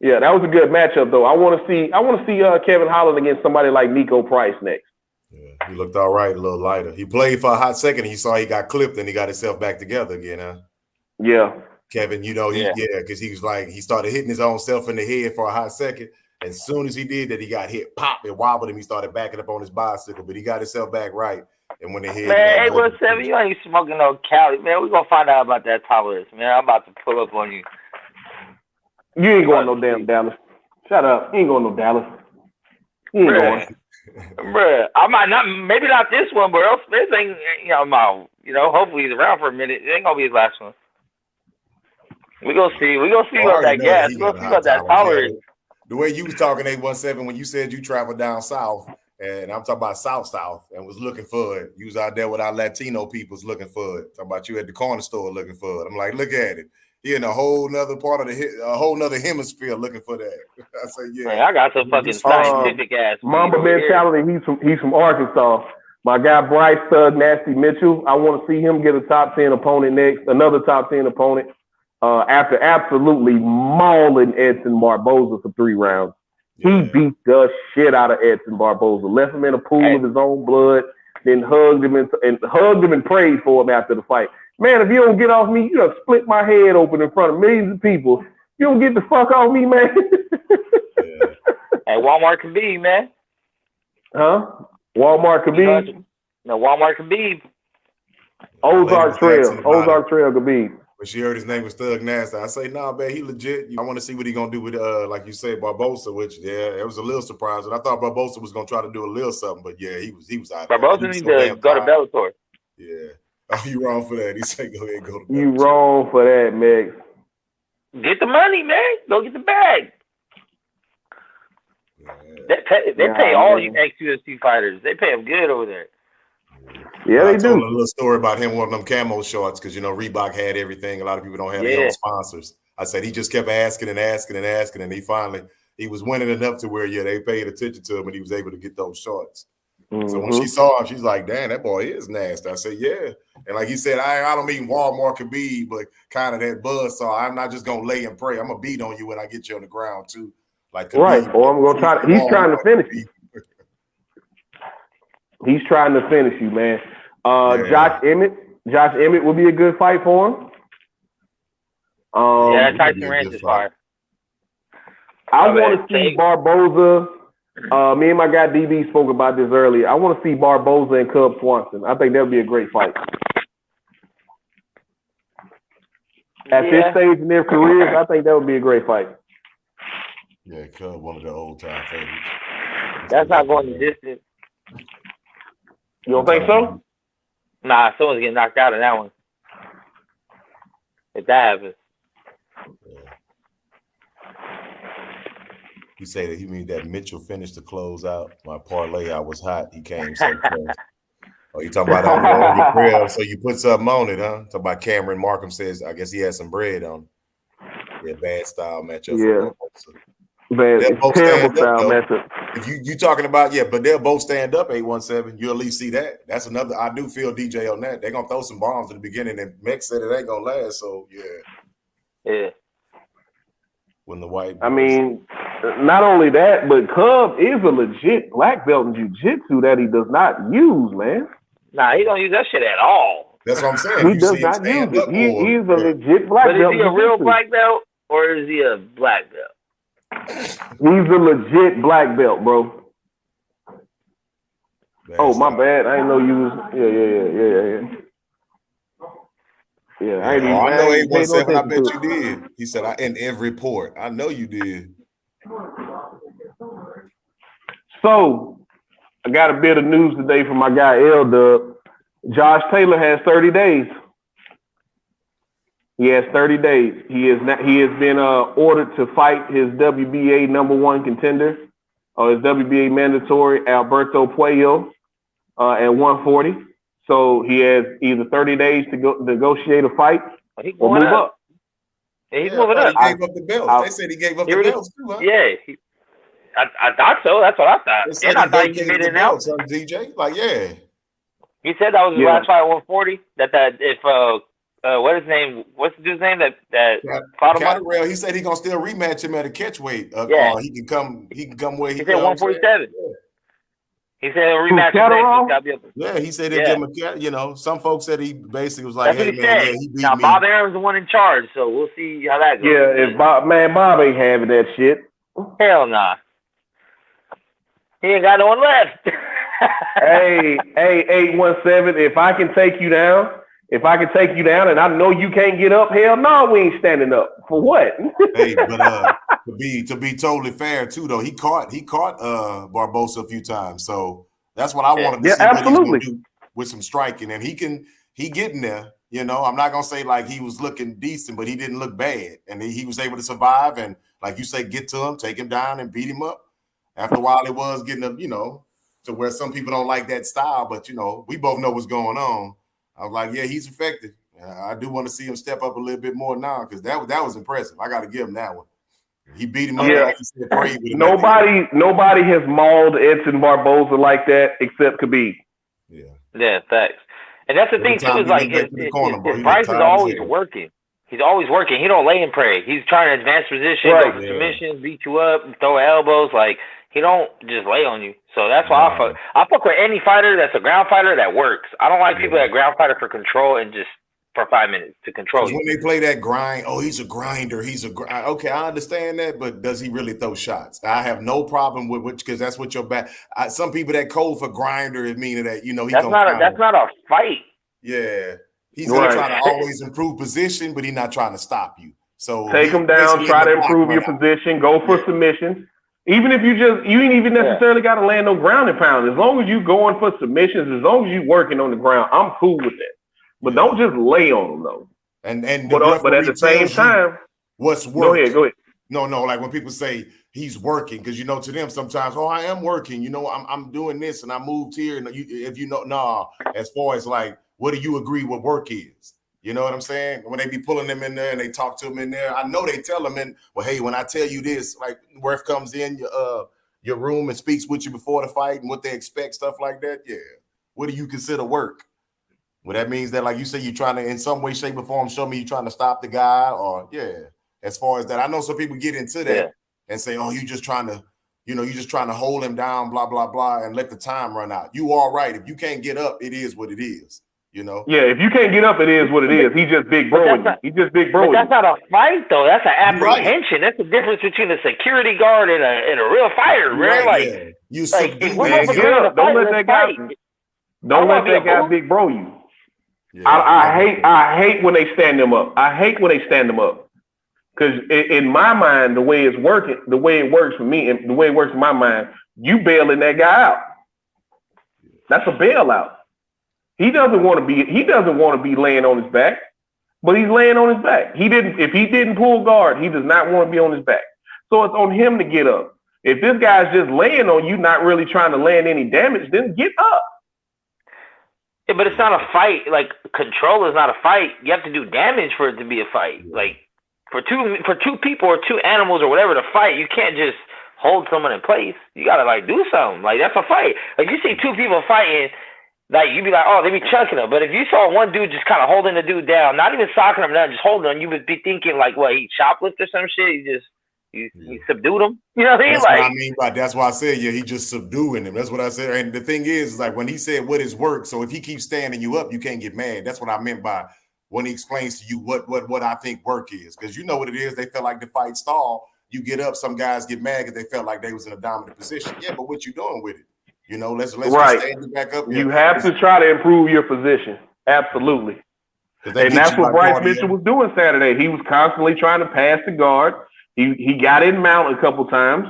Yeah, that was a good matchup though. I want to see Kevin Holland against somebody like Nico Price next. Yeah, he looked all right, a little lighter. He played for a hot second. He saw he got clipped and he got himself back together again, huh? Yeah. Kevin, because he was like, he started hitting his own self in the head for a hot second. As soon as he did that, he got hit, pop, it wobbled him. He started backing up on his bicycle, but he got himself back right. And when they hit, man, 817, you ain't smoking no Cali, man. We gonna find out about that tolerance, man. I'm about to pull up on you. You ain't going no damn Dallas. Shut up. You ain't going no Dallas. You ain't going. Bruh, I might not, maybe not this one, but else this ain't, hopefully he's around for a minute. It ain't gonna be his last one. We gonna see. We gonna see about that gas. We gonna see about that tolerance. The way you was talking 817 when you said you traveled down south, and I'm talking about south, and was looking for it. You was out there with our Latino peoples looking for it. Talking about you at the corner store looking for it. I'm like, look at it. He in a whole nother part of a whole nother hemisphere looking for that. I say, yeah. Man, I got some fucking scientific ass. Mamba mentality. He's from Arkansas. My guy Bryce Nasty Mitchell. I want to see him get a top 10 opponent next. Another top 10 opponent. After absolutely mauling Edson Barboza for 3 rounds. Yeah. He beat the shit out of Edson Barboza, left him in a pool of his own blood, then hugged him and prayed for him after the fight. Man, if you don't get off me, you done split my head open in front of millions of people. You don't get the fuck off me, man. Yeah. Hey, Walmart Khabib, man. Huh? Walmart Khabib? No, Walmart Khabib. Ozark Trail Khabib. When she heard his name was Thug Nasty, I say, nah, man, he legit. I want to see what he gonna do with, like you said, Barboza, which, yeah, it was a little surprising. I thought Barboza was gonna try to do a little something, but yeah, he was out. Barboza needs to go to Bellator. Yeah. Oh, you wrong for that. He said, go ahead and go to Bellator. You wrong for that, Meg. Get the money, man. Go get the bag. Yeah. They pay all you ex-UFC fighters. They pay them good over there. Yeah, they do. I told a little story about him wanting them camo shorts because, Reebok had everything. A lot of people don't have their own sponsors. I said he just kept asking, and he was winning enough to where, they paid attention to him and he was able to get those shorts. Mm-hmm. So when she saw him, she's like, damn, that boy is nasty. I said, yeah. And like he said, I don't mean Walmart Khabib, but kind of that buzzsaw. I'm not just going to lay and pray. I'm going to beat on you when I get you on the ground, too. Like Khabib, right, or I'm going to try. He's trying to finish you. He's trying to finish you, man. Yeah. Josh Emmett would be a good fight for him. Yeah, It'd Tyson be a Ranch good is fight. fire. I Okay, want to see take- Barboza. Me and my guy DB spoke about this earlier. I want to see Barboza and Cub Swanson. I think that would be a great fight. At this stage in their careers, I think that would be a great fight. Yeah, Cub, one of the old time favorites. That's not going the distance. You don't think so? Nah, someone's getting knocked out in that one. If that happens. You say that he mean that Mitchell finished to close out. My parlay, I was hot. He came so close. Oh, you talking about on your grill? So you put something on it, huh? Talking about Cameron Markham says, I guess he had some bread on it. Yeah, bad style matchup. Yeah. They'll both Terrible stand up, style though. matchup. If you talking about, yeah, but they'll both stand up 817. You'll at least see that. That's another. I do feel DJ on that. They're gonna throw some bombs at the beginning, and Mex said it ain't gonna last. So Yeah. When the white, I mean, not only that, but Cub is a legit black belt in jiu-jitsu that he does not use, man. Nah, he don't use that shit at all. That's what I'm saying. He You does see him not use stand it. up He or- is a legit black But is belt. he a in real jiu-jitsu. black belt or is he a black belt? He's a legit black belt, bro. Bad Oh, my style. bad. I didn't know you was. Yeah. Yeah, I ain't even. I know ain't paid no 817. I attention bet to you it. did. He said, in every port. I know you did. So, I got a bit of news today from my guy L-Dub. Josh Taylor has 30 days. He has 30 days. He has been ordered to fight his WBA #1 contender, or his WBA mandatory Alberto Puello at 140. So he has either 30 days to go negotiate a fight He's or moving move up. Yeah, he's Yeah, moving I thought up. he gave up the belts. They said he gave up He the already- belts too, huh? Yeah. I thought so. That's what I thought. They said And I thought he vacated made the it out. belts on DJ. Like, yeah. He said that was his Yeah. last fight at 140. That if what his name? What's the dude's name that fought him? Catterall, he said he gonna still rematch him at a catch weight. Yeah. He can come where he. He said 147. He said he'll Who, rematch his Catterall? next. He's gotta be up. Yeah, he said he'll Yeah. give him a. You know, some folks said he basically was like, That's "Hey what he man, said. yeah, he beat Now me." Bob Arum's the one in charge, so we'll see how that goes. Yeah, if Bob ain't having that shit. Hell nah. He ain't got no one left. Hey, 817, if I can take you down, and I know you can't get up, hell no, we ain't standing up. For what? Hey, but to be totally fair too, though, he caught Barbosa a few times, so that's what I wanted to Yeah, see what he's absolutely. gonna do with some striking, and he getting there. You know, I'm not gonna say like he was looking decent, but he didn't look bad, and he was able to survive, and like you say, get to him, take him down, and beat him up. After a while, it was getting up, to where some people don't like that style, but we both know what's going on. I was like, yeah, he's effective. I do want to see him step up a little bit more now because that was impressive. I got to give him that one. He beat him up, Yeah. like you said, prayed with him at the end. Nobody has mauled Edson Barboza like that except Khabib. Yeah. Yeah, thanks. And that's the Every thing too time is he like went back to the corner, bro, his he Bryce looked is tired as always hell. working. He's always working. He don't lay and pray. He's trying to advance position, Right. go for submissions, beat you up, throw elbows. Like he don't just lay on you. So that's why I fuck with any fighter that's a ground fighter that works. I don't like people that ground fighter for control and just for 5 minutes to control you. When they play that grind, he's a grinder. Okay, I understand that, but does he really throw shots? I have no problem with which because that's what your back. Some people that code for grinder is meaning that he that's not a fight. Yeah, he's Right. gonna try to always improve position, but he's not trying to stop you. So Take him down, try to improve your position, go for submission. Even if you ain't even necessarily got to land no ground and pound. As long as you going for submissions, as long as you working on the ground, I'm cool with that. But don't just lay on them though. And but at the same time, what's work? Go ahead. No, like when people say he's working, because to them sometimes, I am working. I'm doing this and I moved here. And as far as like, what do you agree what work is? You know what I'm saying? When they be pulling them in there and they talk to them in there, I know they tell them hey, when I tell you this, like ref comes in your room and speaks with you before the fight and what they expect, stuff like that. Yeah. What do you consider work? Well, that means that, like you say, you're trying to, in some way, shape, or form, show me you're trying to stop the guy, or as far as that. I know some people get into that and say, you just trying to you're just trying to hold him down, blah, blah, blah, and let the time run out. You all right. If you can't get up, it is what it is, Yeah, if you can't get up, it is what it is. He just big broing you. He just big broing you. But that's not a fight, though. That's an apprehension. Right. That's the difference between a security guard and a real fighter, right? Like, yeah. You like if we're don't let that guy big bro you. Yeah, I hate when they stand them up. I hate when they stand them up. Because in my mind, the way it works for me, and the way it works in my mind, you bailing that guy out. That's a bailout. He doesn't want to be laying on his back, but he's laying on his back. If he didn't pull guard, he does not want to be on his back. So it's on him to get up. If this guy's just laying on you, not really trying to land any damage, then get up. Yeah, but it's not a fight. Like, control is not a fight. You have to do damage for it to be a fight. Like, for two people or two animals or whatever to fight, you can't just hold someone in place. You gotta like do something. Like, that's a fight. Like, you see two people fighting, like, you'd be like, oh, they be chucking him. But if you saw one dude just kind of holding the dude down, not even socking him down, just holding him, you would be thinking like, what, he shoplifted or some shit? You subdued him. You know what I mean? That's why I said, he just subduing him. That's what I said. And the thing is, like, when he said what is work, so if he keeps standing you up, you can't get mad. That's what I meant by when he explains to you what I think work is. Because you know what it is. They felt like the fight stall. You get up, some guys get mad because they felt like they was in a dominant position. Yeah, but what you doing with it? Let's right. stand you back up. You have to try to improve your position. Absolutely. And that's what Bryce Mitchell was doing Saturday. He was constantly trying to pass the guard. He got in mount a couple times.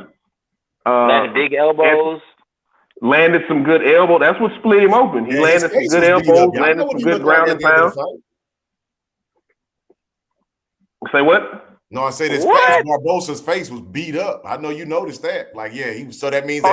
Landed big elbows. Landed some good elbow. That's what split him open. He landed some good elbows, landed some good ground and pound. Say what? No, I said his face, Barbosa's face was beat up. I know you noticed that. Like, so that means that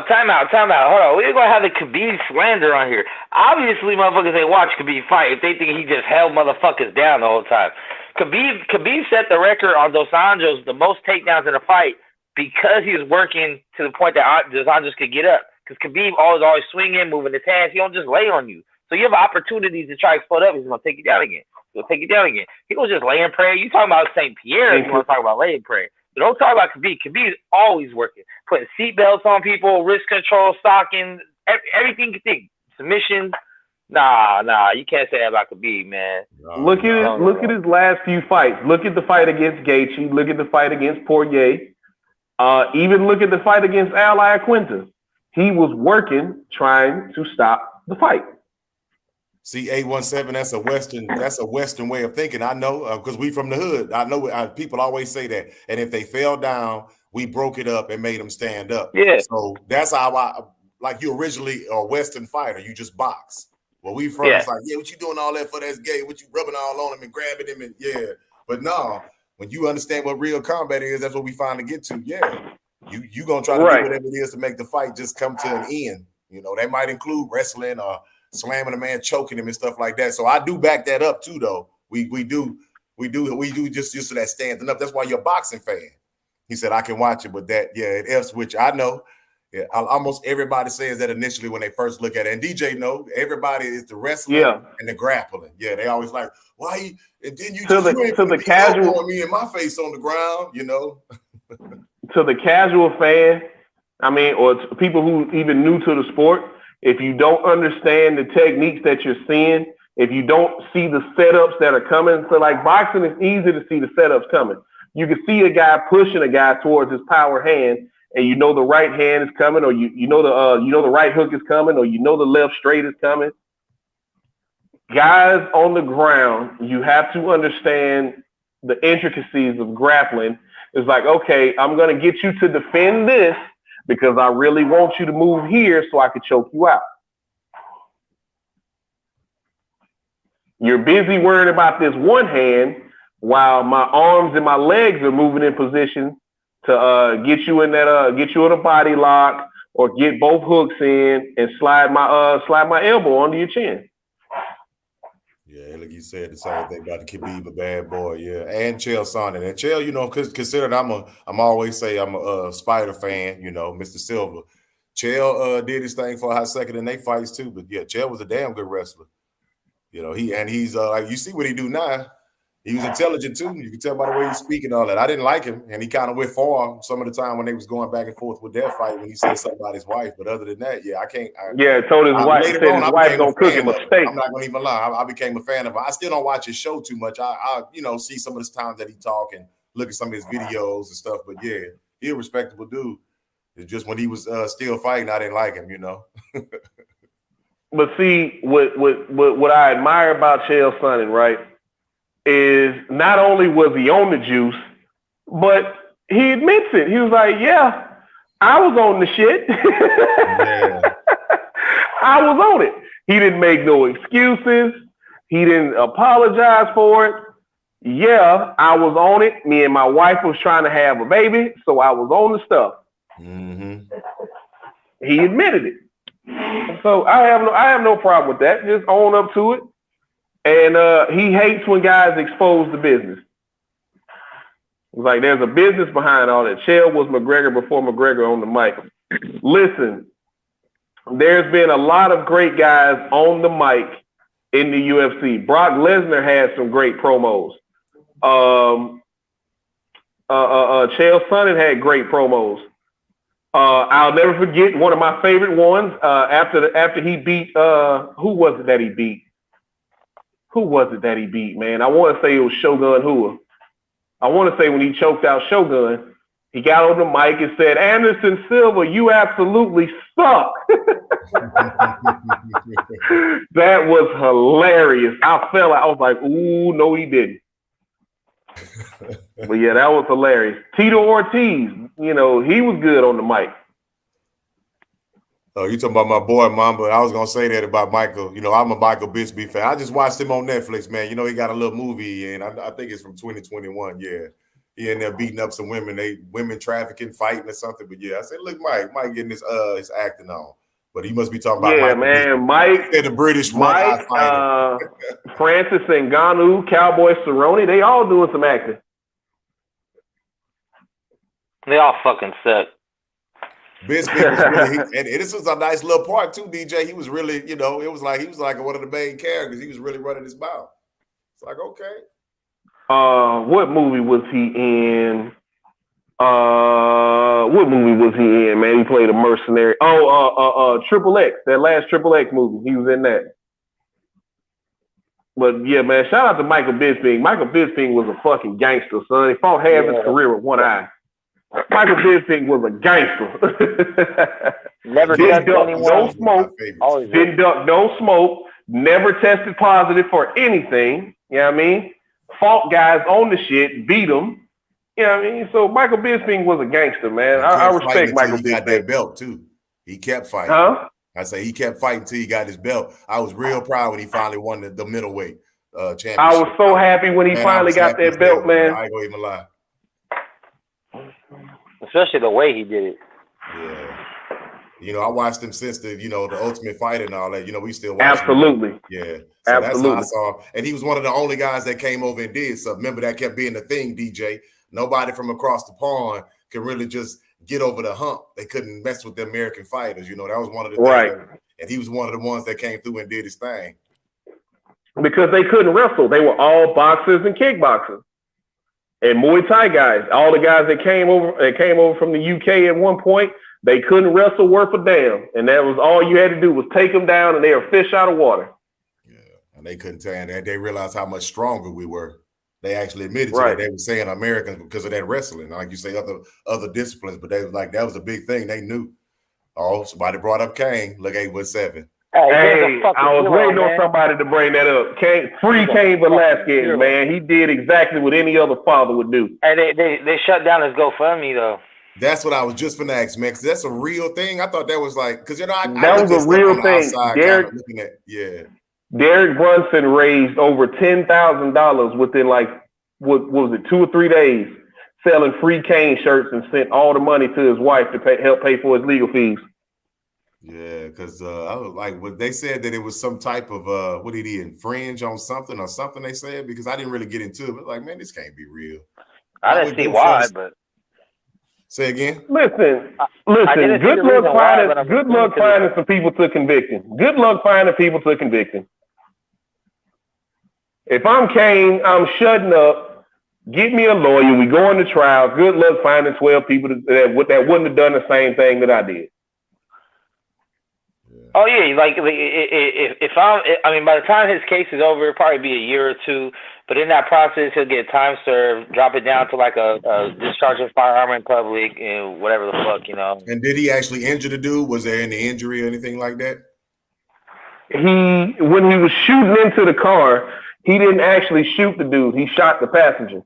Time out. Hold on. We're going to have the Khabib slander on here. Obviously, motherfuckers ain't watch Khabib fight if they think he just held motherfuckers down the whole time. Khabib set the record on Dos Anjos, the most takedowns in a fight, because he was working to the point that Dos Anjos could get up. Because Khabib always swinging, moving his hands. He don't just lay on you. So you have opportunities to try to explode up. He's going to take you down again. He'll take you down again. He was just laying prayer. You talking about St. Pierre if you want to talk about laying prayer. But don't talk about Khabib. Khabib is always working. Putting seatbelts on people, wrist control, stocking, everything you think. Submissions. Nah, you can't say that about Khabib, man. Look at his last few fights. Look at the fight against Gaethje. Look at the fight against Poirier. Even look at the fight against Al Iaquinta. He was working, trying to stop the fight. See, 817, that's a Western way of thinking. I know, because we from the hood. I know people always say that. And if they fell down, we broke it up and made them stand up. Yeah. So that's how you originally a Western fighter. You just box. Well, we from it's like, what you doing all that for? That's gay. What you rubbing all on him and grabbing him and But no, when you understand what real combat is, that's what we finally get to. Yeah, you gonna try to do whatever it is to make the fight just come to an end. That might include wrestling or slamming a man, choking him and stuff like that. So I do back that up too, though. We do just to that standing up. That's why you're a boxing fan. He said I can watch it, but it F's which I know. Yeah, almost everybody says that initially when they first look at it. And DJ know everybody is the wrestling and the grappling. Yeah, they always like, why? And then you to the casual me and my face on the ground, To the casual fan, or to people who even new to the sport, if you don't understand the techniques that you're seeing, if you don't see the setups that are coming, so like boxing, it's easy to see the setups coming. You can see a guy pushing a guy towards his power hand, and the right hand is coming, or you know the right hook is coming, or the left straight is coming. Guys on the ground, you have to understand the intricacies of grappling. It's like, okay, I'm gonna get you to defend this because I really want you to move here so I can choke you out. You're busy worrying about this one hand while my arms and my legs are moving in position to get you in a body lock or get both hooks in and slide my elbow under your chin. Yeah, like you said, the same thing about the Khabib, a bad boy, and Chael Sonnen. And Chael, considered I'm always say I'm a Spider fan, Mr. Silver. Chael did his thing for a hot second in they fights too, but Chael was a damn good wrestler. He's like you see what he do now. He was intelligent too. You can tell by the way he's speaking all that. I didn't like him, and he kind of went far some of the time when they was going back and forth with their fight when he said something about his wife. But other than that, yeah, I can't. Told his wife. Said his wife gonna cook him a steak. I'm not gonna even lie. I became a fan of him. I still don't watch his show too much. I see some of the times that he talk and look at some of his videos and stuff. But yeah, he a respectable dude. It's just when he was still fighting, I didn't like him. But see, what I admire about Chael Sonnen, right, is not only was he on the juice, but he admits it. He was like, yeah, I was on the shit. Yeah. I was on it. He didn't make no excuses. He didn't apologize for it. Yeah, I was on it. Me and my wife was trying to have a baby, so I was on the stuff. Mm-hmm. He admitted it. So I have no problem with that. Just own up to it. And he hates when guys expose the business. It's like there's a business behind all that. Chael was McGregor before McGregor on the mic. Listen, there's been a lot of great guys on the mic in the UFC. Brock Lesnar had some great promos. Chael Sonnen had great promos. I'll never forget one of my favorite ones after he beat who was it that he beat? Who was it that he beat, man? I want to say it was Shogun Hua. I want to say when he choked out Shogun, he got on the mic and said, Anderson Silva, you absolutely suck. That was hilarious. I was like, ooh, no, he didn't. But yeah, that was hilarious. Tito Ortiz, he was good on the mic. Oh, you talking about my boy Mamba? I was gonna say that about Michael. I'm a Michael Bisping fan. I just watched him on Netflix, man. He got a little movie, and I think it's from 2021. Yeah, he in there beating up some women, women trafficking, fighting or something. But yeah, I said, look, Mike getting his acting on, but he must be talking about. Yeah, Michael man, Bisping. Mike. They're the British Mike, Francis Ngannou, Cowboy Cerrone, they all doing some acting. They all fucking suck. Bisping was really, and this was a nice little part too, DJ. He was really, it was like he was like one of the main characters. He was really running his mouth. It's like, okay. What movie was he in? Man? He played a mercenary. Triple X, that last Triple X movie. He was in that. But yeah, man, shout out to Michael Bisping. Michael Bisping was a fucking gangster, son. He fought half his career with one eye. Michael Bisping was a gangster. Never didn't duck anyone. no smoke. Didn't duck no smoke. Never tested positive for anything. You know what I mean? Fought guys on the shit, beat them. You know what I mean? So Michael Bisping was a gangster, man. I respect Michael Bisping. He got that belt too. He kept fighting. Huh? I say he kept fighting until he got his belt. I was real proud when he finally won the middleweight championship. I was so happy when he finally got that belt, man. I ain't gonna even lie. Especially the way he did it. Yeah. I watched him since the Ultimate Fighter and all that. We still watch Absolutely. him. Yeah. So absolutely. That's how I saw him. And he was one of the only guys that came over and did something. Remember, that kept being the thing, DJ. Nobody from across the pond could really just get over the hump. They couldn't mess with the American fighters. That was one of the things. Right. And he was one of the ones that came through and did his thing. Because they couldn't wrestle. They were all boxers and kickboxers. And Muay Thai guys, all the guys that came over from the UK at one point, they couldn't wrestle worth a damn. And that was all you had to do was take them down and they were fish out of water. Yeah, and they couldn't tell that. They realized how much stronger we were. They actually admitted to that. They were saying Americans because of that wrestling. Like you say, other disciplines, but they was like, that was a big thing. They knew. Oh, somebody brought up Kane. Look, 8'7". Hey, I was waiting on somebody to bring that up. Free Cain Velasquez, man. He did exactly what any other father would do. Hey, they shut down his GoFundMe though. That's what I was just gonna ask, man. Because that's a real thing. I thought that was like, because that was a real thing. Derek Brunson raised over $10,000 within what was it, 2 or 3 days, selling Free Cain shirts and sent all the money to his wife to help pay for his legal fees. Yeah, because I was like, they said that it was some type of what did he infringe on something or something they said, because I didn't really get into it, but like, man, this can't be real. I didn't see why, but say again. Listen. Good luck finding some people to convict him. Good luck finding people to convict him. If I'm Kane, I'm shutting up. Get me a lawyer. We go into trial. Good luck finding 12 people that wouldn't have done the same thing that I did. Oh yeah, like if I mean, by the time his case is over, it'll probably be a year or two. But in that process, he'll get time served, drop it down to like a discharge of firearm in public, and whatever the fuck, you know. And did he actually injure the dude? Was there any injury or anything like that? When he was shooting into the car, he didn't actually shoot the dude. He shot the passenger.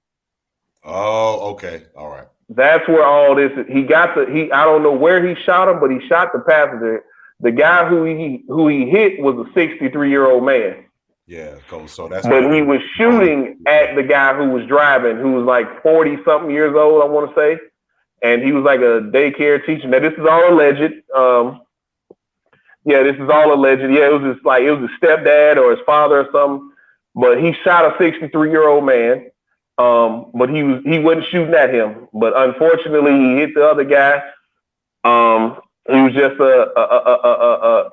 Oh, okay, all right. That's where all this is. I don't know where he shot him, but he shot the passenger. The guy who he hit was a 63-year-old man. Yeah, cool. So that's. But he was shooting at the guy who was driving, who was like 40-something years old, I want to say, and he was like a daycare teacher. Now this is all alleged. This is all alleged. Yeah, it was his stepdad or his father or something. But he shot a 63-year-old man. But he wasn't shooting at him. But unfortunately, he hit the other guy. He was just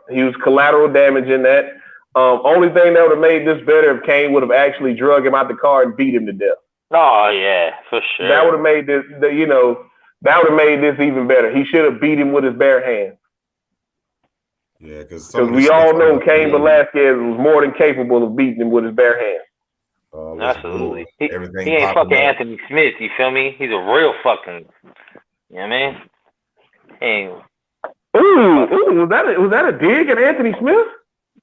he was collateral damage in that. Only thing that would have made this better if Kane would have actually drug him out the car and beat him to death. Oh yeah, for sure. That would have made this, that would have made this even better. He should have beat him with his bare hands. Yeah, because we all know Cain Velasquez was more than capable of beating him with his bare hands. Absolutely. He ain't fucking Anthony Smith. You feel me? He's a real fucking. You know what I mean? Hey. Ooh, was that a dig at Anthony Smith?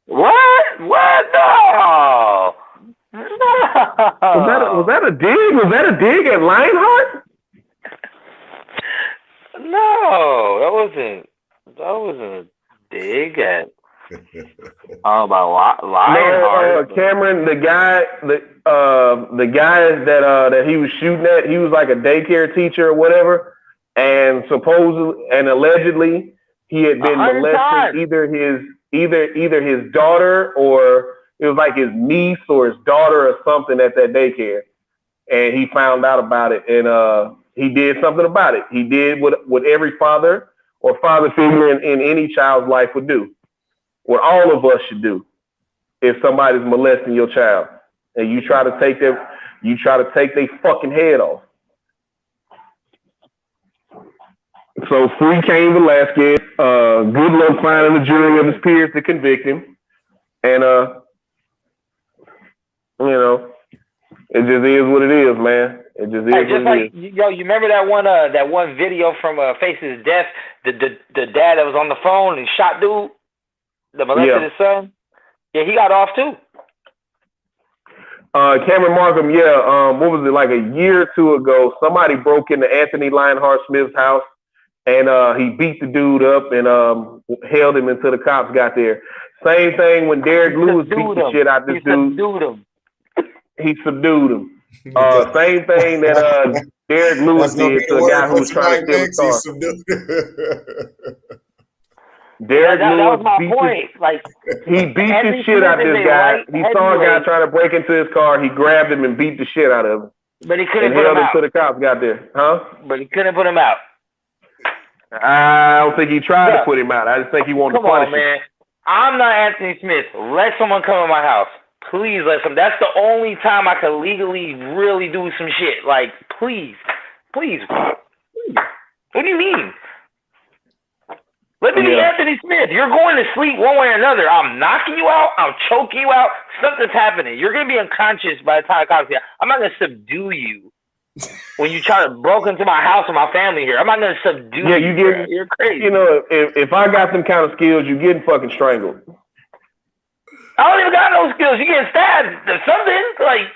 What? No. Was that a dig? Was that a dig at Lionheart? No, that wasn't a dig at. About Lionheart. No, Cameron, the guy that he was shooting at, he was like a daycare teacher or whatever, and supposedly and allegedly he had been molesting either his daughter or it was like his niece or his daughter or something at that daycare, and he found out about it and he did something about it. He did what every father or father figure in any child's life would do. What all of us should do if somebody's molesting your child and you try to take their fucking head off. So free Cain Velasquez. Good luck finding the jury of his peers to convict him. And it just is what it is, man. It just is what it is. Yo, you remember that one video from Faces Death? The dad that was on the phone and shot dude? The molested his son? Yeah, he got off too. Cameron Markham, what was it, like a year or two ago, somebody broke into Anthony Lionheart Smith's house and he beat the dude up and held him until the cops got there. Same thing when Derek Lewis beat the shit out this dude. He subdued him. Same thing that Derek Lewis did to a guy who was trying to steal his car. Derek Lewis was my point. Like he beat the shit out of this guy. He saw a guy trying to break into his car. He grabbed him and beat the shit out of him. But he couldn't put him out. Until the cops got there, huh? But he couldn't put him out. I don't think he tried to put him out. I just think he wanted to punish him. Man. I'm not Anthony Smith. Let someone come in my house. Please let some. That's the only time I can legally really do some shit. Like, please. What do you mean? Let me be Anthony Smith. You're going to sleep one way or another. I'm knocking you out. I'm choking you out. Something's happening. You're going to be unconscious by the time I come here. I'm not going to subdue you when you try to broke into my house or my family here. I'm not going to subdue you. You're crazy. If I got some kind of skills, you're getting fucking strangled. I don't even got no skills. You're getting stabbed or something. Like,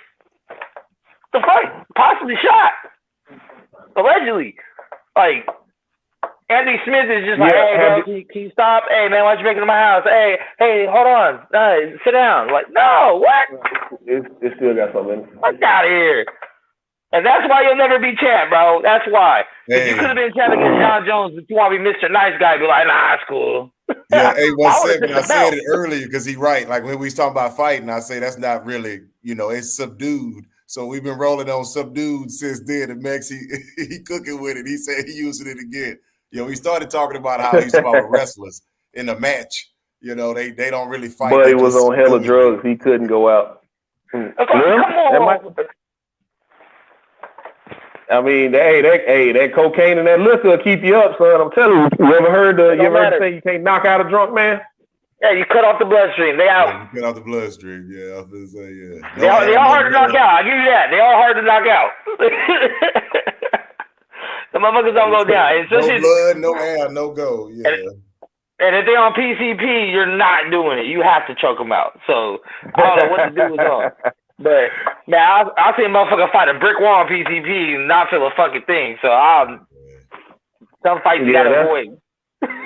the fuck? Possibly shot. Allegedly. Like, Anthony Smith is just like, hey, bro, can you stop? Hey, man, why don't you make it to my house? Hey, hold on. Sit down. Like, no, what? It still got something. Fuck out of here. And that's why you'll never be champ, bro. That's why. Hey. You could have been champ against John Jones, but you want to be Mr. Nice Guy. Be like, nah, it's cool. Yeah, I said it earlier because he's right. Like when we was talking about fighting, I say that's not really, it's subdued. So we've been rolling on subdued since then. And Max, he cooking with it. He said he using it again. We started talking about how he's about wrestlers in a match. They don't really fight. But he was on hella drugs. He couldn't go out. That's like, Well, come on. I mean, that cocaine and that liquor will keep you up, son. I'm telling you. You ever heard say you can't knock out a drunk man? Yeah, you cut off the bloodstream. They out. Yeah, you cut off the bloodstream. Yeah, I was gonna say, yeah. They all hard to knock out. I give you that. They all hard to knock out. The motherfuckers don't go down. No blood, no air, no go. Yeah. And if they're on PCP, you're not doing it. You have to choke them out. So I don't know what to do with them. But man, I see a motherfucker fight a brick wall on PCP and not feel a fucking thing. So some fights you gotta avoid.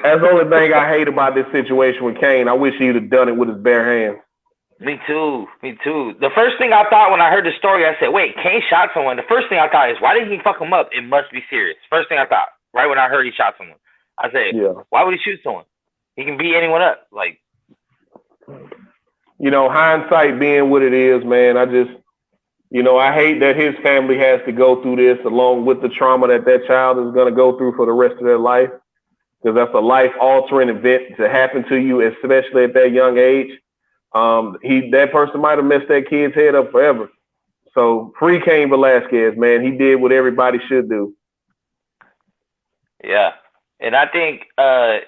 That's the only thing I hate about this situation with Kane. I wish he'd have done it with his bare hands. Me too. The first thing I thought when I heard the story, I said, wait, Kane shot someone. The first thing I thought is, why did he fuck him up? It must be serious. First thing I thought, right when I heard he shot someone. I said, why would he shoot someone? He can beat anyone up. Like, hindsight being what it is, man, I just, I hate that his family has to go through this along with the trauma that child is going to go through for the rest of their life. Because that's a life-altering event to happen to you, especially at that young age. That person might have messed that kid's head up forever. So free Cain Velasquez, man. He did what everybody should do. Yeah, and I think, I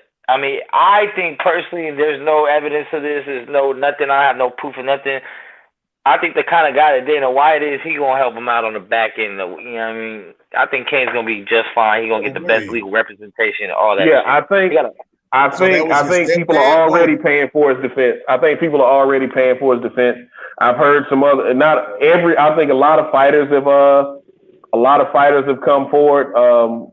think personally, there's no evidence of this. There's nothing. I have no proof of nothing. I think the kind of guy that Dana White is, he gonna help him out on the back end. You know what I mean? I think Kane's gonna be just fine. He's gonna get the best legal representation and all that. Yeah, shit. I think people are already paying for his defense. I've heard some other, I think a lot of fighters have come forward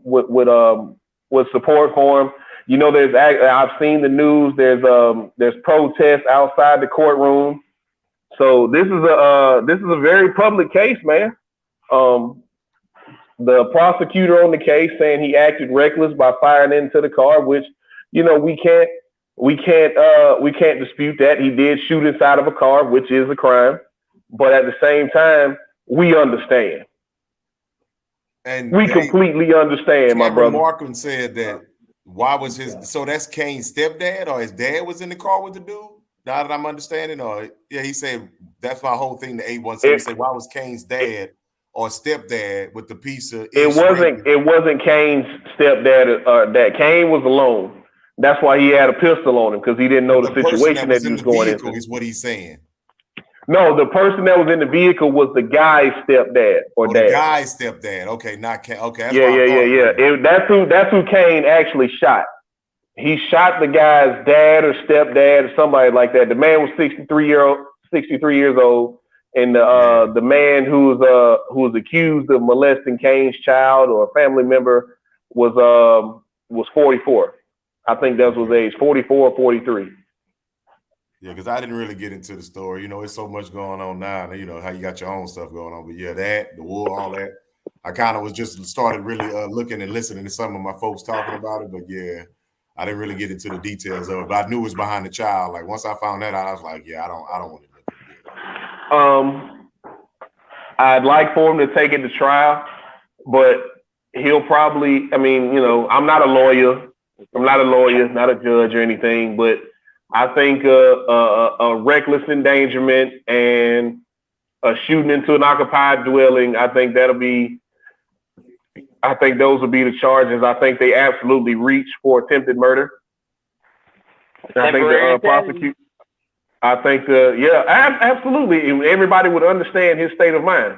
with support for him. I've seen the news. There's protests outside the courtroom. So this is a very public case, man. The prosecutor on the case saying he acted reckless by firing into the car, which we can't dispute that. He did shoot inside of a car, which is a crime. But at the same time, we understand. And we completely understand, my brother. Markham said that so that's Kane's stepdad or his dad was in the car with the dude? Now that I'm understanding, he said that's my whole thing. The 817. He said, why was Kane's dad or stepdad with the piece of? It wasn't Kane's stepdad. That Kane was alone. That's why he had a pistol on him because he didn't know the situation that he was going into. Is what he's saying. No, the person that was in the vehicle was the guy's stepdad or dad. The guy's stepdad. Okay, not Kane. Okay, that's That's who Kane actually shot. He shot the guy's dad or stepdad or somebody like that. The man was 63 years old, and the man who was accused of molesting Kane's child or a family member was 44. I think that was his age, 44 or 43. Yeah, because I didn't really get into the story. It's so much going on now. How you got your own stuff going on. But yeah, the war, all that. I kind of was just started really looking and listening to some of my folks talking about it. But yeah, I didn't really get into the details of it. But I knew it was behind the child. Like once I found that out, I was like, yeah, I don't want to look at it. I'd like for him to take it to trial, but he'll probably. I'm not a lawyer. Not a judge or anything, but I think a reckless endangerment and a shooting into an occupied dwelling, I think those will be the charges. I think they absolutely reach for attempted murder. I think the prosecutor. Absolutely. Everybody would understand his state of mind.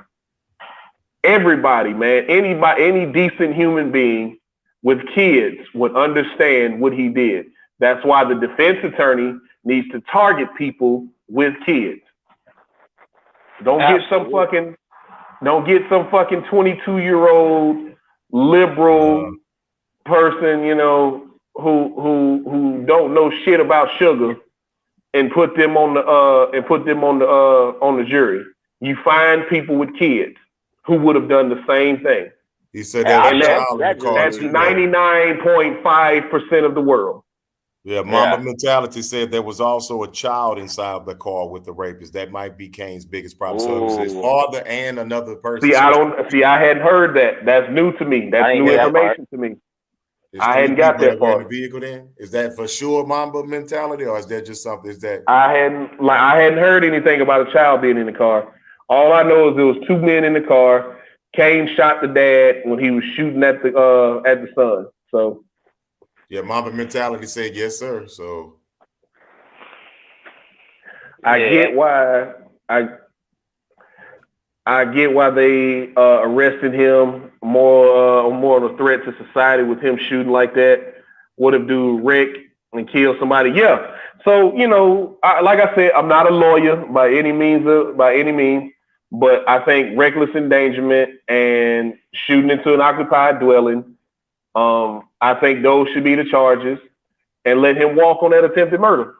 Everybody, man, any decent human being with kids would understand what he did. That's why the defense attorney needs to target people with kids. Don't get some fucking 22-year-old liberal person, who don't know shit about sugar and put them on the jury. You find people with kids who would have done the same thing. He said that's 99.5% of the world. Yeah, Mamba Mentality said there was also a child inside the car with the rapist. That might be Kane's biggest problem. So it was his father and another person. I hadn't heard that. That's new to me. That's new information to me. I hadn't got that far. In the vehicle then? Is that for sure Mamba Mentality, or is that just something? Is that I hadn't heard anything about a child being in the car. All I know is there was 2 men in the car. Kane shot the dad when he was shooting at the son. So yeah, Mamba mentality said yes, sir. So I get why I get why they arrested him. More of a threat to society with him shooting like that. What if dude wreck and kill somebody? Yeah. So like I said, I'm not a lawyer by any means, but I think reckless endangerment and shooting into an occupied dwelling, I think those should be the charges, and let him walk on that attempted murder.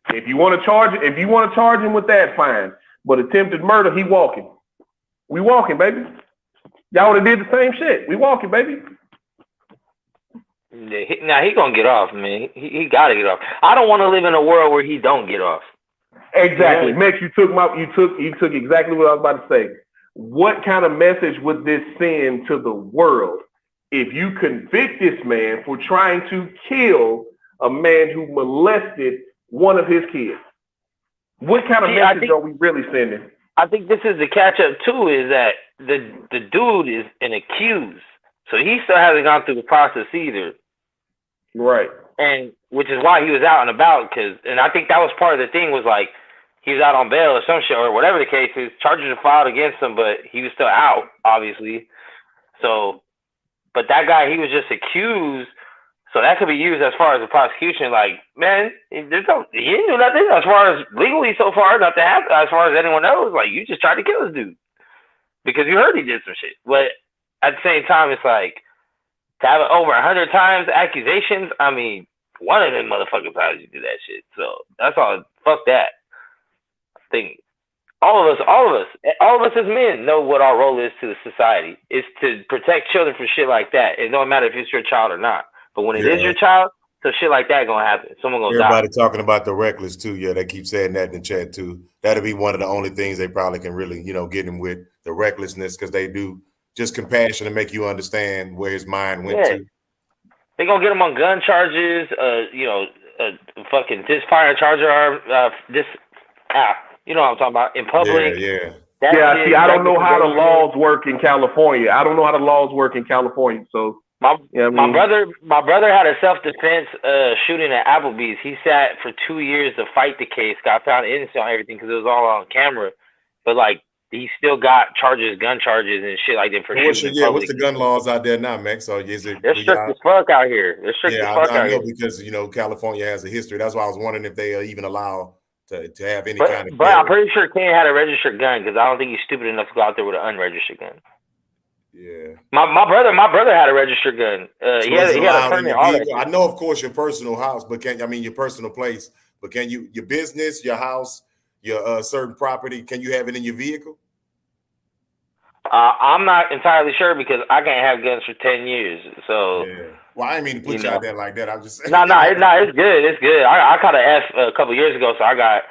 If you want to charge him with that, fine. But attempted murder, he walking. We walking, baby. Y'all would have did the same shit. We walking, baby. Now he gonna get off, man. He gotta get off. I don't want to live in a world where he don't get off. Exactly, Max. You took exactly what I was about to say. What kind of message would this send to the world if you convict this man for trying to kill a man who molested one of his kids? What kind of message are we really sending? I think this is the catch up too, is that the dude is an accused. So he still hasn't gone through the process either. Right. And which is why he was out and about, and I think that was part of the thing, was like he was out on bail or some shit or whatever the case is. Charges are filed against him, but he was still out, obviously. So, but that guy, he was just accused. So that could be used as far as the prosecution. Like, man, he didn't do nothing as far as legally so far, nothing happened as far as anyone knows. Like, you just tried to kill this dude because you heard he did some shit. But at the same time, it's like, to have it over 100 times accusations, I mean, one of them motherfucking times you do that shit. So that's all. Fuck that. I think all of us as men know what our role is to the society. It's to protect children from shit like that. It don't matter if it's your child or not. But when it is your child, so shit like that gonna happen. Someone gonna die. Everybody talking about the reckless too. Yeah, they keep saying that in the chat too. That'll be one of the only things they probably can really, get him with, the recklessness, because they do just compassion to make you understand where his mind went to. They gonna get him on gun charges, fucking disfire charger arm, you know what I'm talking about, in public. Yeah. See, I don't know how the laws work in California. So my brother had a self-defense shooting at Applebee's. He sat for 2 years to fight the case. Got found innocent on everything because it was all on camera. But like, he still got gun charges and shit like that for shooting. What's the gun laws out there now, Max? So they're strict as fuck out here. I know because California has a history. That's why I was wondering if they even allow to have any kind of. But I'm pretty sure Ken had a registered gun, because I don't think he's stupid enough to go out there with an unregistered gun. Yeah. My brother had a registered gun. He had a permit. I know, of course, your personal house, but your personal place, but can you, your business, your house, your certain property, can you have it in your vehicle? I'm not entirely sure, because I can't have guns for 10 years. So. Yeah. Well, I didn't mean to put you out there like that. I'm just saying. No, it's good. It's good. I kind of asked a couple of years ago, so I got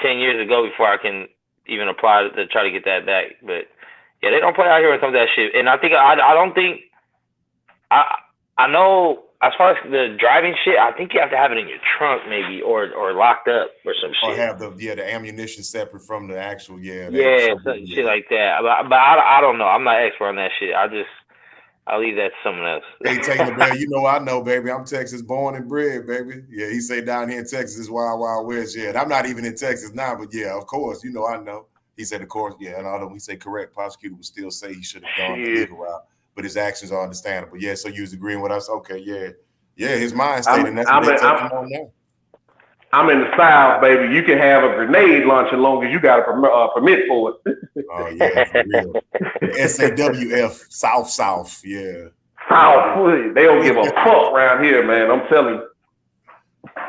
10 years ago before I can even apply to try to get that back. But yeah, they don't play out here with some of that shit. And I think I know, as far as the driving shit, I think you have to have it in your trunk maybe, or locked up or some shit. Or have the ammunition separate from the actual shit like that. But I don't know. I'm not expert on that shit. I'll leave that to someone else. Hey, Taylor, man, I know, baby. I'm Texas born and bred, baby. Yeah, he say down here in Texas is wild, wild west. Yeah, and I'm not even in Texas now, but yeah, of course, I know. He said, of course, yeah, and although we say correct, prosecutor would still say he should have gone the legal route, but his actions are understandable. Yeah, so you was agreeing with us? Okay, yeah. Yeah, his mind state, and that's what they're taking on now. I'm in the South, baby. You can have a grenade launch as long as you got a permit for it. Oh, yeah, for real. SAWF, South, yeah. South, they don't give a fuck around here, man. I'm telling you.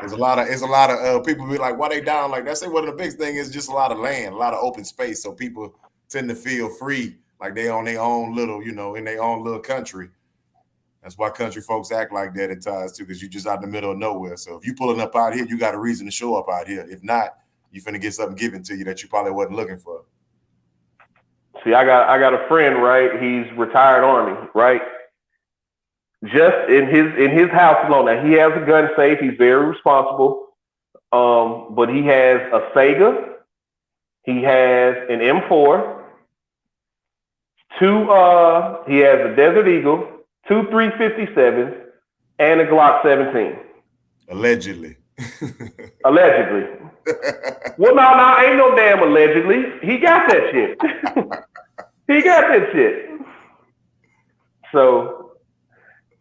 There's a lot of people be like, why they down like that? I say one of the big thing is just a lot of land, a lot of open space. So people tend to feel free, like they on their own little, in their own little country. That's why country folks act like that at times too, because you're just out in the middle of nowhere. So if you pulling up out here, you got a reason to show up out here. If not, you finna get something given to you that you probably wasn't looking for. See, I got a friend, right? He's retired Army, right? Just in his house alone. Now he has a gun safe. He's very responsible. But he has a Sega. He has an M4. He has a Desert Eagle, 357s, and a Glock 17. Allegedly. Allegedly. Well, no, ain't no damn allegedly. He got that shit. He got that shit. So,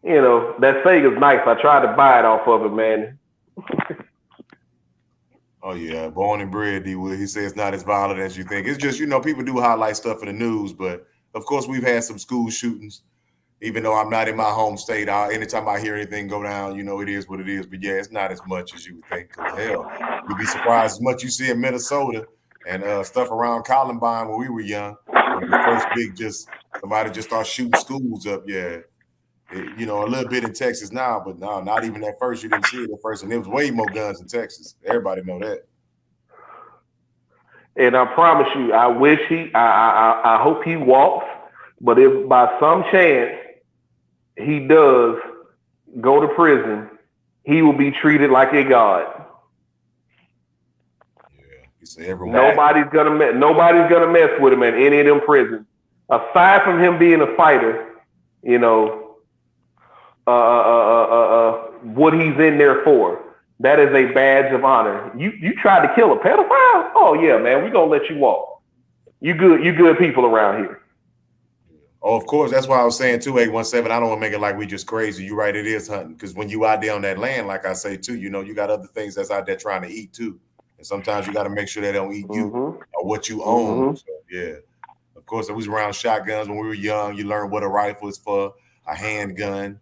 that Sega's nice. I tried to buy it off of him, man. Oh, yeah. Born and bred, D-Wood. He says it's not as violent as you think. It's just, people do highlight stuff in the news, but of course we've had some school shootings. Even though I'm not in my home state, anytime I hear anything go down, it is what it is. But yeah, it's not as much as you would think. Hell, you'd be surprised as much you see in Minnesota and stuff around Columbine when we were young. When the first big somebody just start shooting schools up. Yeah, a little bit in Texas now, but no, not even at first. You didn't see it at first, and there was way more guns in Texas. Everybody know that. And I promise you, I wish I hope he walks. But if by some chance he does go to prison, he will be treated like a god. Yeah, he said everyone. Nobody's gonna mess with him at any of them prisons. Aside from him being a fighter, what he's in there for. That is a badge of honor. You tried to kill a pedophile? Oh yeah, man, we're gonna let you walk. You good people around here. Oh, of course. That's why I was saying 2817. I don't want to make it like we just crazy. You're right. It is hunting. Because when you out there on that land, like I say, too, you got other things that's out there trying to eat, too. And sometimes you got to make sure they don't eat you or what you own. So, yeah. Of course, it was around shotguns when we were young. You learn what a rifle is for, a handgun.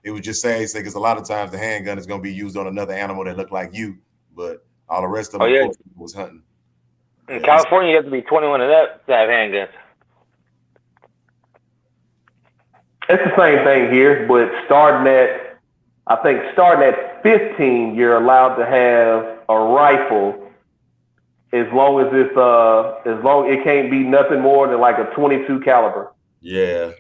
It was just sad because a lot of times the handgun is going to be used on another animal that look like you. But all the rest of them, of course, was hunting. In California, you have to be 21 to have handguns. It's the same thing here, but starting at 15, you're allowed to have a rifle as long as it can't be nothing more than like a 22 caliber. Yeah,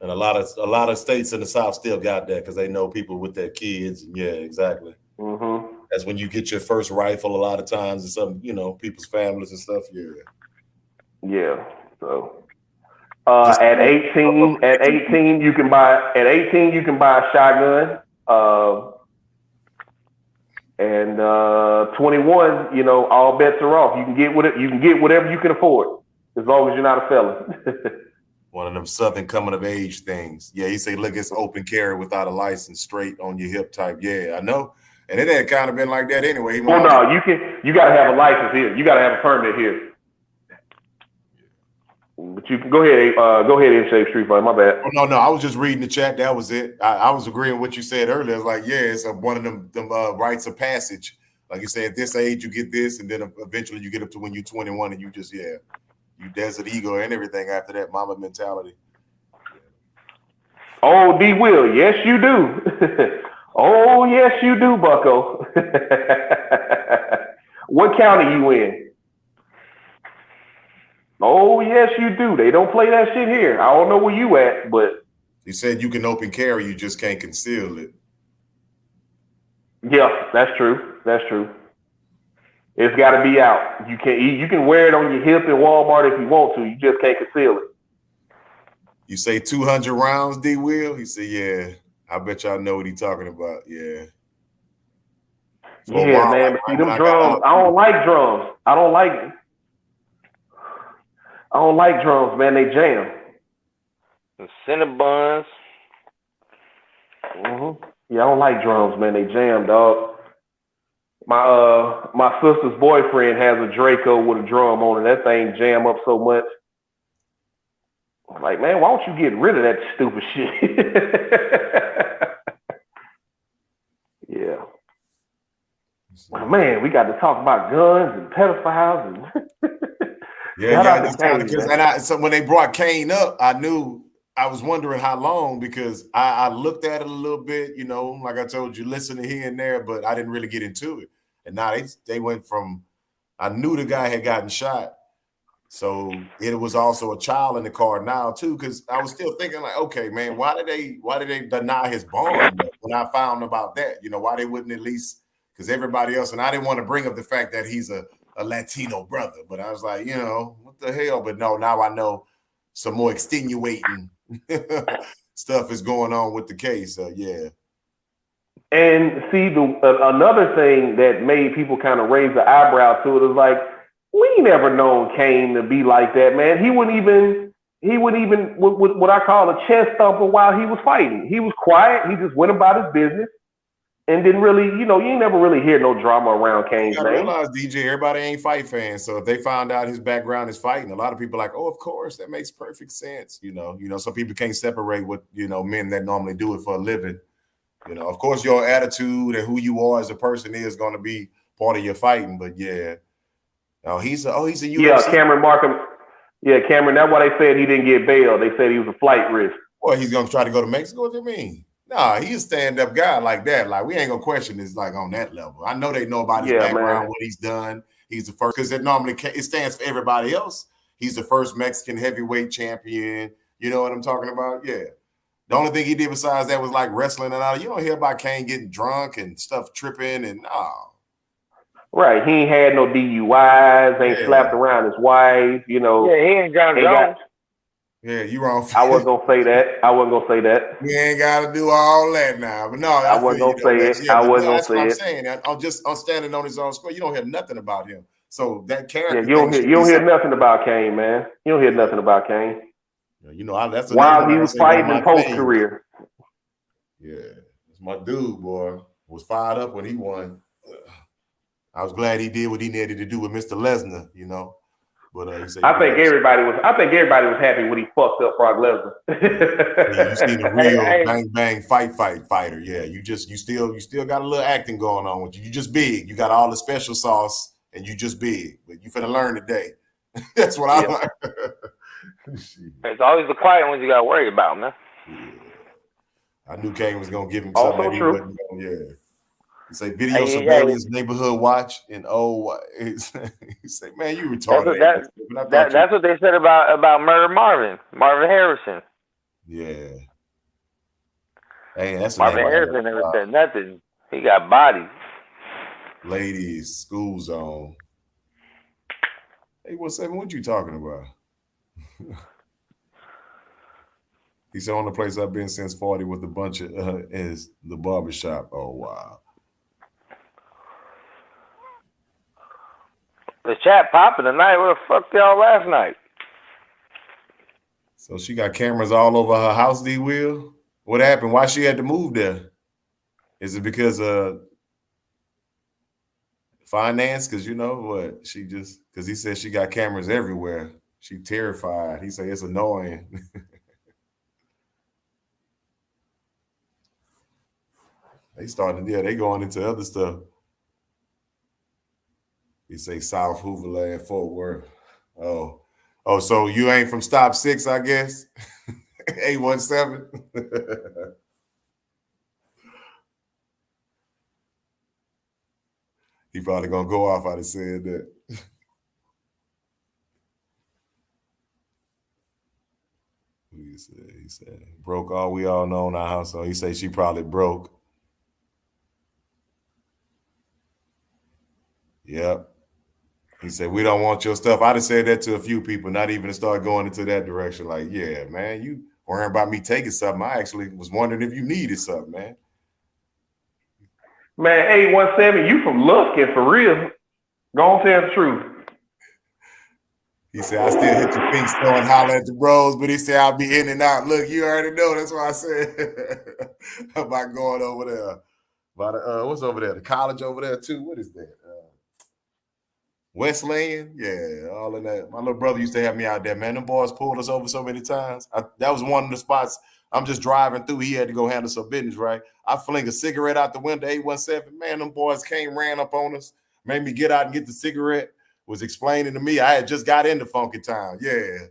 and a lot of states in the South still got that because they know people with their kids. Yeah, exactly. Mm-hmm. That's when you get your first rifle. A lot of times, and some people's families and stuff. Yeah. Yeah. So. At 18, you can buy a shotgun. And 21, all bets are off. You can get whatever you can afford, as long as you're not a felon. One of them Southern coming of age things. Yeah, he say, look, it's open carry without a license, straight on your hip type. Yeah, I know. And it had kind of been like that anyway. Well, no, you got to have a license here. You got to have a permit here. But you can go ahead and Shave Street Fight. My bad. Oh, no, I was just reading the chat. That was it. I was agreeing with what you said earlier. It's like, yeah, it's one of them rites of passage. Like you said, at this age you get this, and then eventually you get up to when you're 21, and you just you Desert Eagle and everything after that mama mentality. Oh, D. Will, yes you do. Oh, yes you do, Bucko. What county you in? Oh, yes, you do. They don't play that shit here. I don't know where you at, but you said you can open carry, you just can't conceal it. Yeah, that's true. That's true. It's got to be out. You can wear it on your hip in Walmart if you want to. You just can't conceal it. You say 200 rounds, D. Will? He said, yeah. I bet y'all know what he's talking about. Yeah. Yeah, man. But see, them drums, I don't like drums. I don't like drums, man. They jam. The Cinnabons. Mm-hmm. Yeah, I don't like drums, man. They jam, dog. My sister's boyfriend has a Draco with a drum on it. That thing jam up so much. I'm like, man, why don't you get rid of that stupid shit? Yeah. Well, man, we got to talk about guns and pedophiles and so when they brought Kane up, I was wondering how long, because I looked at it a little bit, like I told you, listening here and there, but I didn't really get into it. And now they went from, I knew the guy had gotten shot, so it was also a child in the car now too, because I was still thinking like, okay, man, why did they deny his bond when I found about that? Why they wouldn't at least, because everybody else, and I didn't want to bring up the fact that he's a Latino brother, but I was like, you know, what the hell? But no, now I know some more extenuating stuff is going on with the case. So yeah. And see, another thing that made people kind of raise the eyebrow to it is like, we never known Kane to be like that, man. He wouldn't even what I call a chest thumper while he was fighting. He was quiet. He just went about his business and didn't really, you ain't never really hear no drama around Kane's You gotta name. realize, DJ, everybody ain't fight fans. So if they found out his background is fighting, a lot of people are like, oh, of course, that makes perfect sense. You know, some people can't separate what, men that normally do it for a living. Of course, your attitude and who you are as a person is going to be part of your fighting. But yeah, he's a UFC. Yeah, Cameron Markham. Yeah, Cameron. That's why they said he didn't get bail. They said he was a flight risk. Well, he's going to try to go to Mexico. What do you mean? Nah, he's a stand-up guy like that. Like, we ain't going to question this like on that level. I know they know about his background, what he's done. He's the first, because it stands for everybody else. He's the first Mexican heavyweight champion. You know what I'm talking about? Yeah. The only thing he did besides that was like wrestling and all. You don't hear about Kane getting drunk and stuff tripping and Right. He ain't had no DUIs, ain't slapped around his wife, Yeah, he ain't John Jones. Yeah, you wrong. I wasn't gonna say that. We ain't gotta do all that now. But no, I wasn't gonna say it. I wasn't gonna say it. I'm saying. I'm standing on his own square. You don't hear nothing about him. So that character. Yeah, you don't hear nothing about Kane, man. You don't hear nothing about Kane. That's while he was fighting in post career. Yeah, it's my dude, boy. Was fired up when he won. I was glad he did what he needed to do with Mr. Lesnar, But I think everybody was happy when he fucked up Brock Lesnar. You see the real bang bang fighter. Yeah, you still got a little acting going on with you. You just big. You got all the special sauce, and you just big. But you finna learn today. That's what I like. It's always the quiet ones you got to worry about, man. Yeah. I knew Kane was gonna give him something that he wasn't gonna. Yeah. He say video surveillance, neighborhood watch, and he say, man, you retarded. That's what they said about Murder Marvin Harrison. Yeah. Hey, that's Marvin Harrison never said nothing. He got bodied. Ladies, school zone. Hey, what you talking about? He said, only place I've been since 40 with a bunch of is the barbershop. Oh, wow. The chat popping tonight. Where the fuck y'all last night? So she got cameras all over her house, D-Will? What happened? Why she had to move there? Is it because of finance? Because what? Because he said she got cameras everywhere. She terrified. He said it's annoying. They going into other stuff. He say South Hooverland, Fort Worth. Oh, so you ain't from Stop 6, I guess? 817? He probably gonna go off out of said that. He said, broke all we all know in our household. He said she probably broke. Yep. He said, we don't want your stuff. I done said that to a few people, not even to start going into that direction. Like, yeah, man, you worrying about me taking something. I actually was wondering if you needed something, man. Man, 817, you from Lufkin for real. Go on, tell the truth. He said, I still hit the pink store and holler at the bros, but he said, I'll be in and out. Look, you already know. That's why I said about going over there. What's over there? The college over there, too. What is that? Wesleyan? Yeah, all in that. My little brother used to have me out there, man. Them boys pulled us over so many times. That was one of the spots. I'm just driving through. He had to go handle some business, right? I fling a cigarette out the window, 817. Man, them boys ran up on us, made me get out and get the cigarette, was explaining to me. I had just got into Funky Town. Yeah.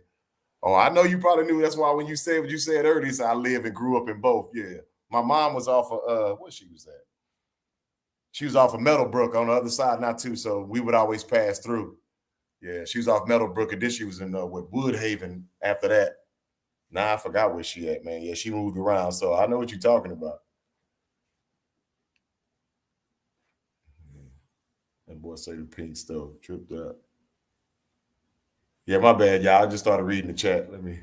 Oh, I know you probably knew. That's why when you said what you said earlier, you said I live and grew up in both. Yeah. My mom was off of, where she was at? She was off of Meadowbrook on the other side, not too, so we would always pass through. Yeah, she was off Meadowbrook, and then she was in with Woodhaven after that. Nah, I forgot where she at, man. Yeah, she moved around, so I know what you're talking about. That boy say the pink stuff tripped out. Yeah, my bad, y'all. I just started reading the chat. Let me.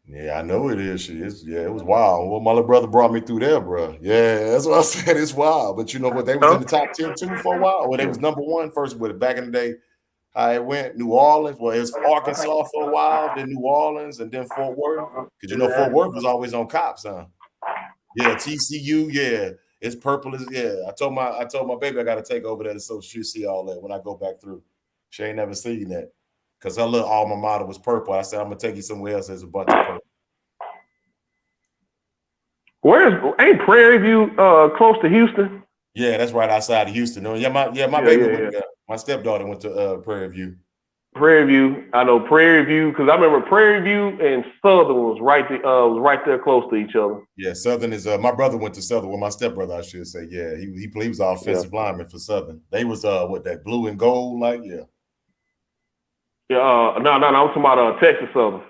Yeah, I know it is. Yeah, it was wild. Well, my little brother brought me through there, bro. Yeah, that's what I said. It's wild. But you know what? They was in the top 10 too for a while. Well, they was number one first with it back in the day. How it went, New Orleans. Well, it was Arkansas for a while, then New Orleans, and then Fort Worth. Because you know Fort Worth was always on cops, huh? Yeah, TCU. Yeah, it's purple. I told my baby I got to take over there so she'll see all that when I go back through. She ain't never seen that. Because her little alma mater was purple. I said, I'm going to take you somewhere else. There's a bunch of purple. Ain't Prairie View close to Houston? Yeah, that's right outside of Houston. My baby went there. My stepdaughter went to Prairie View. Prairie View. I know Prairie View because I remember Prairie View and Southern was right there close to each other. Yeah, Southern is my brother went to Southern. Well, my stepbrother, I should say. Yeah, he was offensive lineman for Southern. They was that blue and gold, like no, I'm talking about Texas Southern.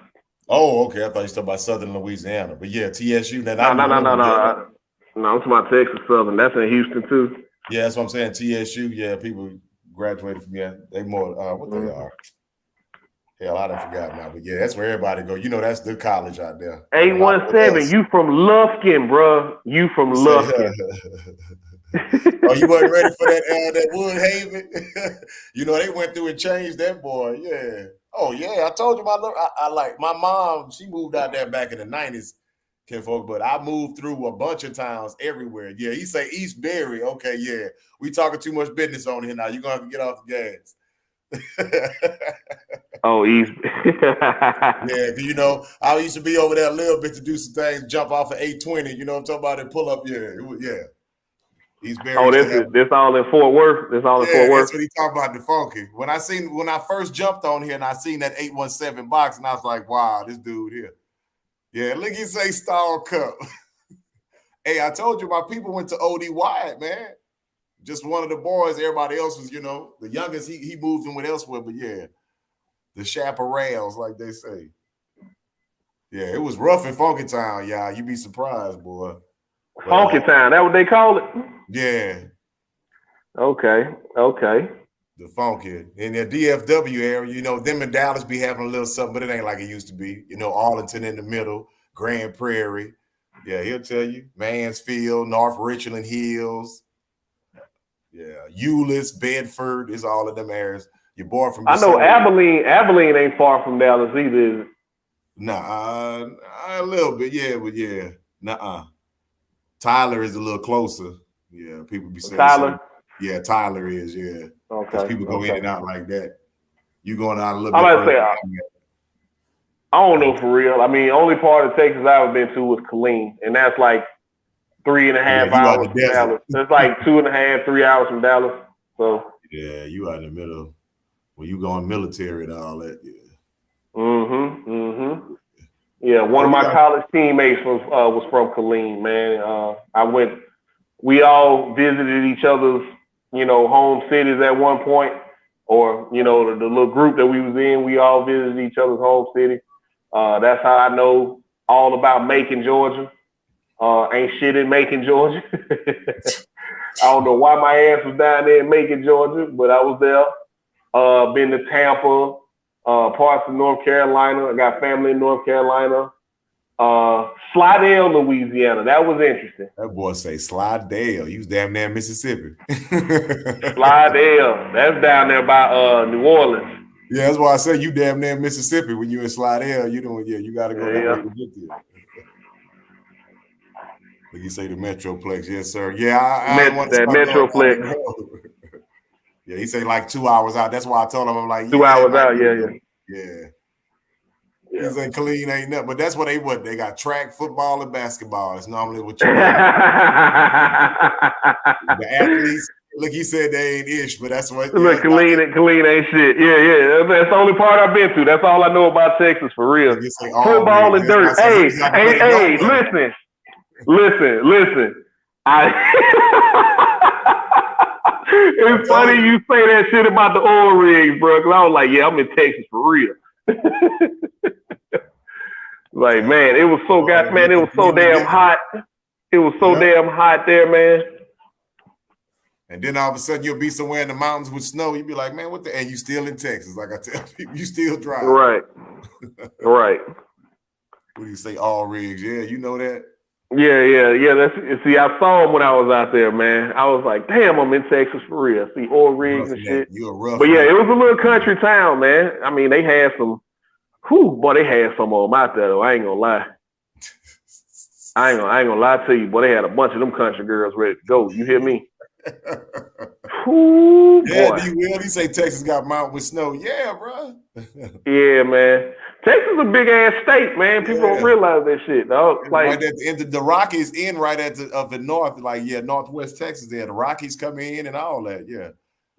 Oh, okay. I thought you were talking about Southern Louisiana, but yeah, TSU. No. I'm talking about Texas Southern. That's in Houston too. Yeah, that's what I'm saying. TSU. Yeah, people graduated from they more what they are. Hell, I done forgot now, but yeah, that's where everybody go. You know, that's the college out there. 817. You from Lufkin, bro? You from Lufkin? Oh, you wasn't ready for that Woodhaven? You know, they went through and changed that boy. Yeah. Oh yeah, I told you I like my mom. She moved out there back in the 90s, kinfolk. But I moved through a bunch of towns everywhere. Yeah, he say East Berry. Okay, yeah, we talking too much business on here now. You're gonna have to get off the gas. Oh, East. Yeah, you know, I used to be over there a little bit to do some things, jump off of 820. You know what I'm talking about? And pull up. Yeah. East Berry. Oh, this all in Fort Worth. This all in Fort Worth. That's what he talking about, the funky. When I first jumped on here and I seen that 817 box, and I was like, wow, this dude here. Yeah, look, he say Star Cup. Hey, I told you my people went to OD Wyatt, man. Just one of the boys. Everybody else was, you know, the youngest. He moved in with elsewhere, but yeah, the chaparrals, like they say. Yeah, it was rough in Funky Town, y'all. You'd be surprised, boy. Funky Town, that what they call it? Yeah. Okay. The funky. In the DFW area, you know, them in Dallas be having a little something, but it ain't like it used to be. You know, Arlington in the middle, Grand Prairie. Yeah, he'll tell you. Mansfield, North Richland Hills. Yeah, Euless, Bedford is all of them areas. Your boy from I know Abilene ain't far from Dallas either, is it? Nah, a little bit, yeah, but yeah. Nuh-uh. Tyler is a little closer. Yeah, people be saying Tyler. Yeah, Tyler is, yeah. Okay. Because people go in and out like that. You going out a little bit. I might say, I don't know for real. I mean, only part of Texas I've ever been to was Killeen, and that's like 3.5 hours from Dallas. That's like 2.5, 3 hours from Dallas. So yeah, you out in the middle. When you going military and all that, yeah. Yeah, one of my college teammates was from Killeen, man. We all visited each other's, you know, home cities at one point, or, you know, the little group that we was in, we all visited each other's home city. That's how I know all about Macon, Georgia. Ain't shit in Macon, Georgia. I don't know why my ass was down there in Macon, Georgia, but I was there. Been to Tampa, parts of North Carolina. I got family in North Carolina. Slidell, Louisiana. That was interesting. That boy say Slidell. You was damn near Mississippi. Slidell. That's down there by New Orleans. Yeah, that's why I say you damn near Mississippi. When you in Slidell, you got to go that way to get there. Like you say, the Metroplex. Yes, sir. Yeah, I want that Metroplex. Yeah, he say like 2 hours out. That's why I told him, I'm like, 2 hours out. Yeah. He say clean ain't nothing, but that's what they got track, football, and basketball. It's normally what you The athletes, look, he said they ain't ish, but that's what. Look, clean ain't shit. Yeah. That's the only part I've been to. That's all I know about Texas for real. Football and dirt. Hey, listen. It's funny you say that shit about the oil rigs, bro, because I was like, yeah, I'm in Texas for real. Like, man, it was so man, it was so damn hot. It was so damn hot there, man. And then all of a sudden you'll be somewhere in the mountains with snow. You'll be like, man, what the? And you still in Texas. Like I tell people, you still drive. Right. Right. What do you say? All rigs. Yeah, you know that. Yeah. See, I saw them when I was out there, man. I was like, damn, I'm in Texas for real. See, oil rigs and shit. You're rough. But yeah, it was a little country town, man. I mean, they had some. Boy, they had some of them out there, though. I ain't gonna lie. I ain't gonna lie to you, boy. They had a bunch of them country girls ready to go. You hear me? Ooh, yeah, boy. you say Texas got mountain with snow. Yeah, bro. Yeah, man. Texas is a big ass state, man. People don't realize that shit, dog. Like, right at the end of the Rockies in right at the north, like northwest Texas there. The Rockies come in and all that. Yeah.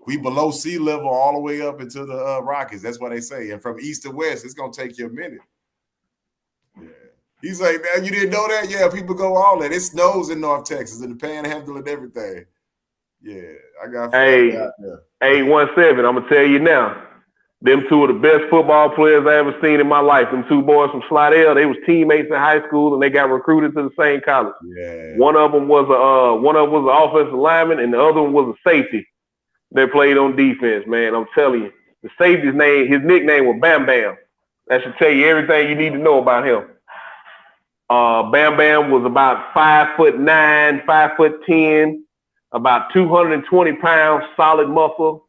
We below sea level all the way up into the Rockies. That's what they say. And from east to west, it's gonna take you a minute. Yeah. He's like, man, you didn't know that? Yeah, people go all that. It snows in North Texas and the panhandle and everything. Yeah, I got. Hey, 817. I'm gonna tell you now. Them two of the best football players I ever seen in my life. Them two boys from Slidell. They was teammates in high school and they got recruited to the same college. Yeah. One of them was an offensive lineman and the other one was a safety. They played on defense, man. I'm telling you, the safety's his nickname was Bam Bam. That should tell you everything you need to know about him. Bam Bam was about 5'9", 5'10", about 220 pounds, solid muscle,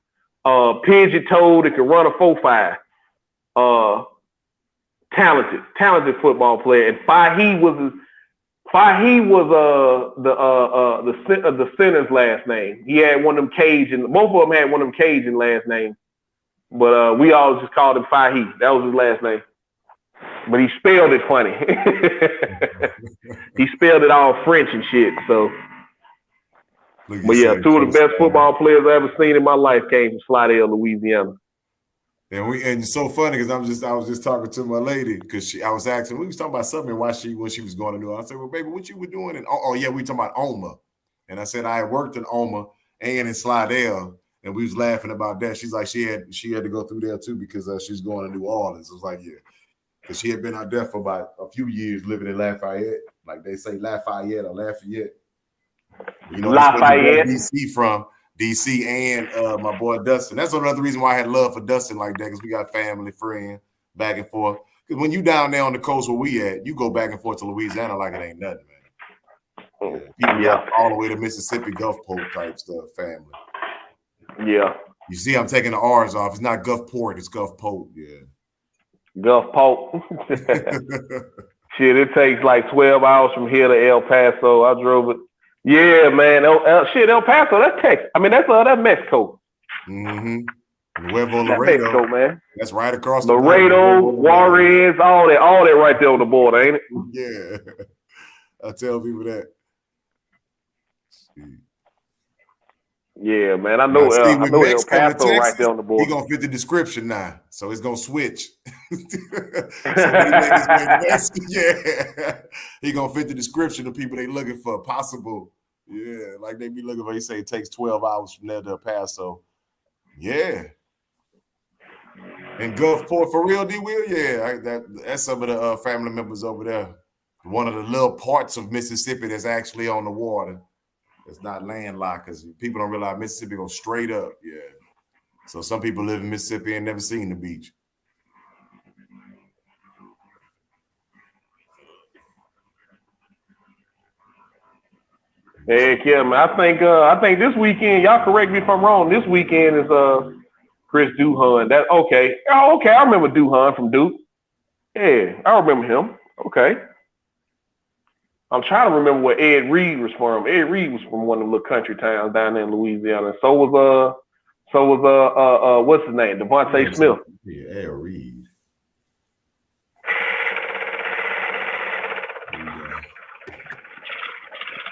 pigeon-toed, that could run a 4.5. Talented football player. And Fahy was the center's last name. He had one of them Cajun. Both of them had one of them Cajun last names, but we all just called him Fahy. That was his last name. But he spelled it funny. He spelled it all French and shit. So, but yeah, two of the best football players I ever seen in my life came from Slidell, Louisiana. And it's so funny because I was just talking to my lady because I was asking, we was talking about something when she was going to New Orleans. I said, well, baby, what you were doing? And yeah, we talking about Oma. And I said I had worked in Oma and in Slidell, and we was laughing about that. She's like, she had to go through there too because she's going to New Orleans. I was like, yeah, because she had been out there for about a few years living in Lafayette, like they say Lafayette or Lafayette. You know, Lafayette, DC from. DC and my boy Dustin. That's another reason why I had love for Dustin like that, because we got family, friend, back and forth. Because when you down there on the coast where we at, you go back and forth to Louisiana like it ain't nothing, man. Yeah, all the way to Mississippi, Gulfport type stuff, family. Yeah. You see, I'm taking the R's off. It's not Gulfport, it's Gulfport. Yeah. Gulfport. Shit, it takes like 12 hours from here to El Paso. I drove it. Yeah, man. El Paso, that's Texas. I mean, that's Mexico. Mm-hmm. Nuevo Laredo, Mexico, man. That's right across the Laredo, Juarez, all that right there on the border, ain't it? Yeah. I tell people that. Yeah, man. I know El Paso right there on the border. He gonna fit the description now, so it's gonna switch. Yeah, he gonna fit the description of people they looking for. Possible, yeah, like they be looking for. He say it takes 12 hours from there to El Paso. Yeah, and Gulfport for real, D. Will. Yeah, that's some of the family members over there. One of the little parts of Mississippi that's actually on the water. It's not landlocked because people don't realize Mississippi goes straight up. Yeah. So some people live in Mississippi and never seen the beach. Heck yeah, man. I think this weekend, y'all correct me if I'm wrong, this weekend is Chris Duhon. That okay. Oh, okay. I remember Duhon from Duke. Yeah, I remember him. Okay. I'm trying to remember where Ed Reed was from. Ed Reed was from one of the little country towns down there in Louisiana. So was what's his name? Devontae Smith. Yeah, Ed Reed.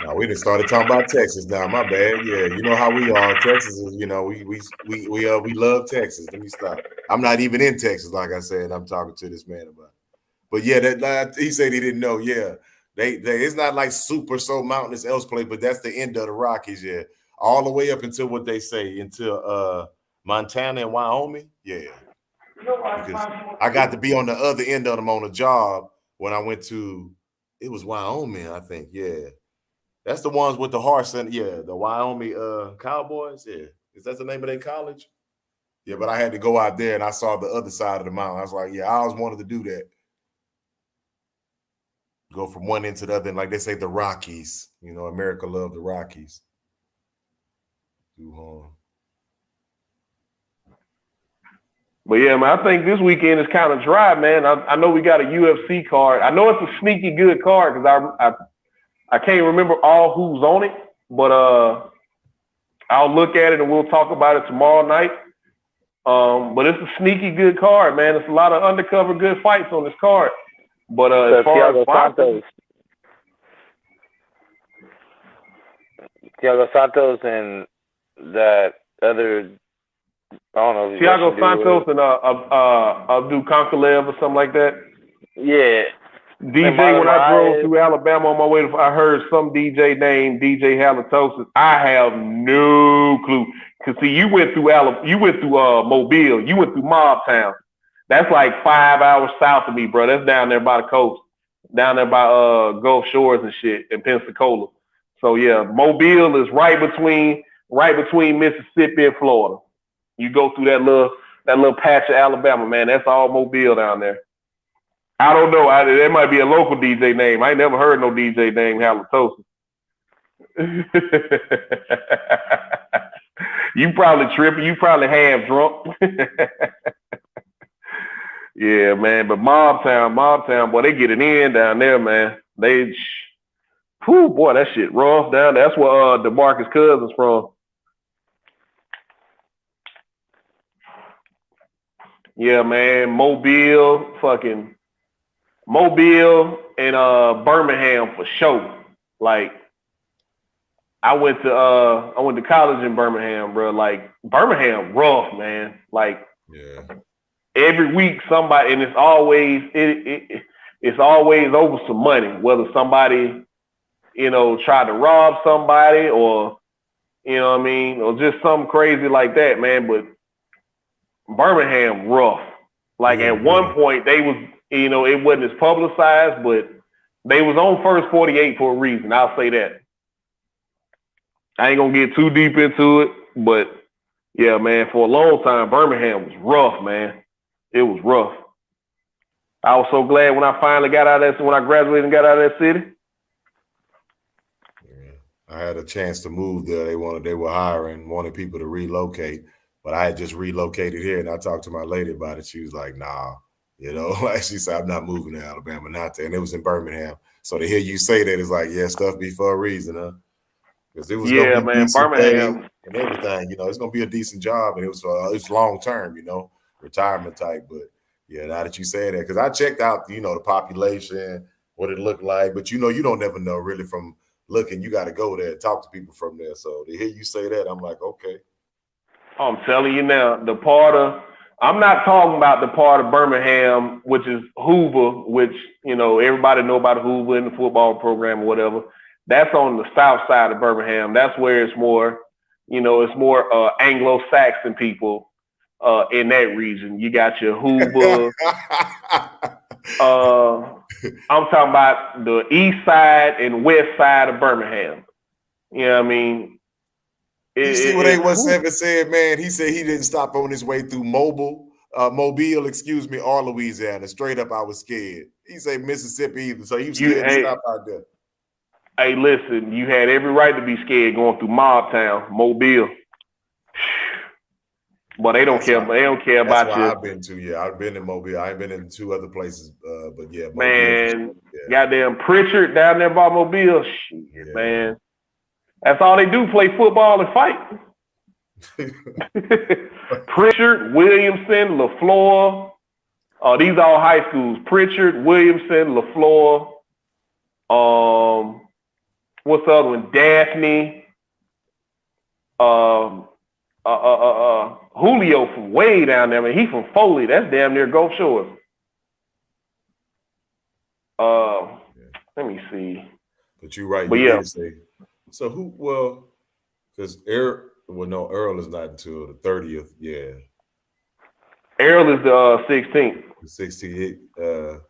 Now we just started talking about Texas now. My bad. Yeah, you know how we are. Texas is, you know, we love Texas. Let me stop. I'm not even in Texas, like I said. I'm talking to this man about it. But yeah, that he said he didn't know. Yeah. They it's not like super so mountainous elsewhere, but that's the end of the Rockies, yeah. All the way up until what they say, until Montana and Wyoming, yeah. Because I got to be on the other end of them on a job when I went to, it was Wyoming, I think. Yeah. That's the ones with the horse and the Wyoming Cowboys. Yeah. Is that the name of their college? Yeah, but I had to go out there and I saw the other side of the mountain. I was like, yeah, I always wanted to do that. Go from one end to the other, and like they say, the Rockies. You know, America loved the Rockies. But yeah, man, I think this weekend is kind of dry, man. I know we got a UFC card. I know it's a sneaky good card because I can't remember all who's on it, but I'll look at it and we'll talk about it tomorrow night. But it's a sneaky good card, man. It's a lot of undercover good fights on this card. But as far as Thiago Santos and that other, I don't know. Thiago Santos and Abdul Kankalev or something like that. Yeah. DJ, when I drove through Alabama on my way I heard some DJ named DJ Halitosis. I have no clue. Cause see, you went through Mobile, you went through Mob Town. That's like 5 hours south of me, bro. That's down there by the coast, down there by Gulf Shores and shit in Pensacola. So yeah, Mobile is right between Mississippi and Florida. You go through that little patch of Alabama, man. That's all Mobile down there. I don't know. There might be a local DJ name. I ain't never heard no DJ named Halitosis. You probably tripping. You probably half drunk. Yeah, man. But Mob Town, boy, they get it in down there, man. Boy, that shit rough down there. That's where DeMarcus Cousins from. Yeah, man. Mobile and Birmingham for sure. Like, I went to college in Birmingham, bro. Like, Birmingham rough, man. Like, yeah. Every week somebody, and it's always over some money. Whether somebody, tried to rob somebody or, what I mean, or just something crazy like that, man. But Birmingham rough. Like at one point they was, it wasn't as publicized, but they was on First 48 for a reason. I'll say that. I ain't gonna get too deep into it, but yeah, man, for a long time, Birmingham was rough, man. It was rough. I was so glad when I finally got out of that, when I graduated and got out of that city. Yeah. I had a chance to move there. They were hiring, wanted people to relocate, but I had just relocated here, and I talked to my lady about it. She was like, nah, like she said, I'm not moving to Alabama, not there. And it was in Birmingham. So to hear you say that is like, yeah, stuff be for a reason, huh? Because it was gonna be decent Birmingham and everything, it's gonna be a decent job, and it's long term, retirement type. But yeah, now that you say that, because I checked out, the population, what it looked like, but you don't never know really from looking. You got to go there and talk to people from there. So to hear you say that, I'm like, okay. I'm telling you now, I'm not talking about the part of Birmingham, which is Hoover, which, everybody know about Hoover in the football program or whatever. That's on the south side of Birmingham. That's where it's more, it's more Anglo-Saxon people in that region. You got your Hoover. I'm talking about the east side and west side of Birmingham. You know what I mean? You see what A17 said, man? He said he didn't stop on his way through Mobile, or Louisiana. Straight up, I was scared. He said Mississippi either, so he was scared to stop out there. Hey, listen, you had every right to be scared going through Mob Town, Mobile. But they don't care. They don't care about you. I've been to. Yeah, I've been in Mobile. I ain't been in 2 other places. But yeah, Mobile, man, goddamn Pritchard down there by Mobile. Shit, man. That's all they do: play football and fight. Pritchard, Williamson, LaFleur. These are all high schools. Pritchard, Williamson, LaFleur. What's the other one? Daphne. Julio from way down there. I mean, he from Foley. That's damn near Gulf Shores. Let me see. But you're right. But yeah. So who? Well, because Earl is not until the 30th. Yeah. Earl is the 16th. The 16th.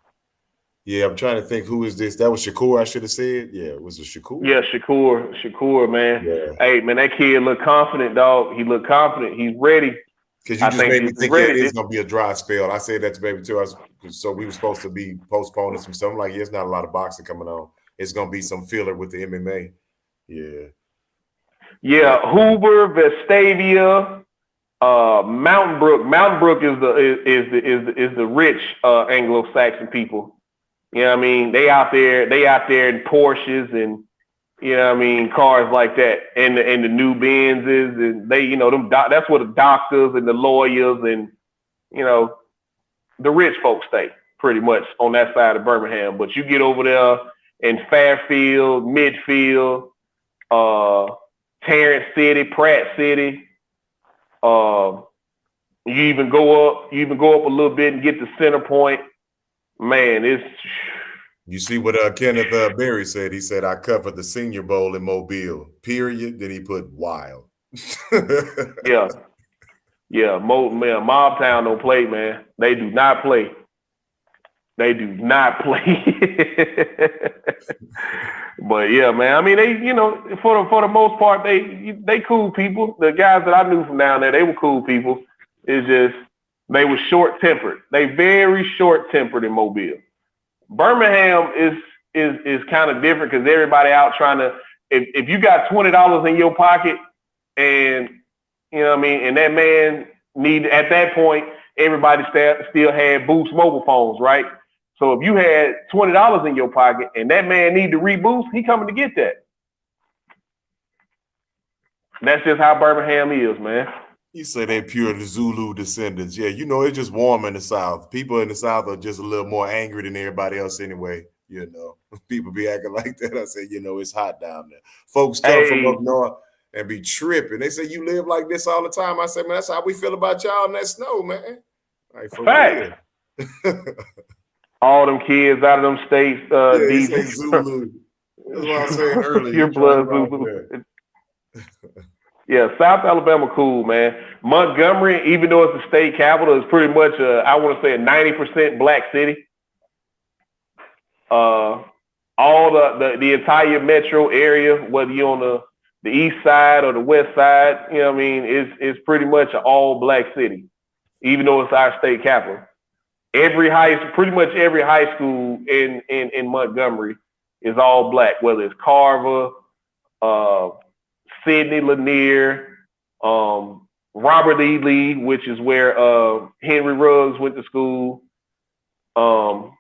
Yeah, I'm trying to think who is this. That was Shakur, I should have said. Yeah, was it Shakur? Yeah, Shakur, man. Yeah. Hey, man, that kid look confident, dog. He look confident. He's ready. Because you I just think made me this is think, yeah, ready. it's gonna be a dry spell. I said that to baby too. So we were supposed to be postponing some stuff. I'm like, yeah, it's not a lot of boxing coming on. It's gonna be some filler with the MMA. Yeah. Yeah, Hoover, Vestavia, Mountain Brook. Mountain Brook is the rich Anglo-Saxon people. You know what I mean? They out there in Porsches and you know what I mean, cars like that, and the new Benzes, and they, you know, that's where the doctors and the lawyers and you know the rich folks stay pretty much on that side of Birmingham. But you get over there in Fairfield, Midfield, Tarrant City, Pratt City. You even go up a little bit and get to Center Point. Man, it's. You see what Kenneth Berry said? He said, I covered the Senior Bowl in Mobile, period. Then he put wild. Yeah. Mob Town don't play, man. They do not play. They do not play. But yeah, man. I mean, they, you know, for the most part, they cool people. The guys that I knew from down there, they were cool people. It's just they were short tempered. They very short tempered in Mobile. Birmingham is kind of different because everybody out trying to. If you got $20 in your pocket, and you know what I mean, and that man at that point, everybody still had Boost mobile phones, right? So if you had $20 in your pocket and that man need to reboost, he coming to get that. That's just how Birmingham is, man. You say they pure Zulu descendants. Yeah, you know, it's just warm in the South. People in the South are just a little more angry than everybody else anyway. You know, people be acting like that. I say, you know, it's hot down there. Folks come from up north and be tripping. They say, you live like this all the time. I say, man, that's how we feel about y'all in that snow, man. Like, for fact. All them kids out of them states. He said Zulu. That's what I was saying earlier. Your blood Zulu. Yeah, South Alabama, cool, man. Montgomery, even though it's the state capital, is pretty much, I want to say, a 90% black city. All the entire metro area, whether you're on the east side or the west side, you know what I mean, it's pretty much an all black city, even though it's our state capital. Pretty much every high school in Montgomery is all black, whether it's Carver, Sidney Lanier, Robert E. Lee, which is where Henry Ruggs went to school. What's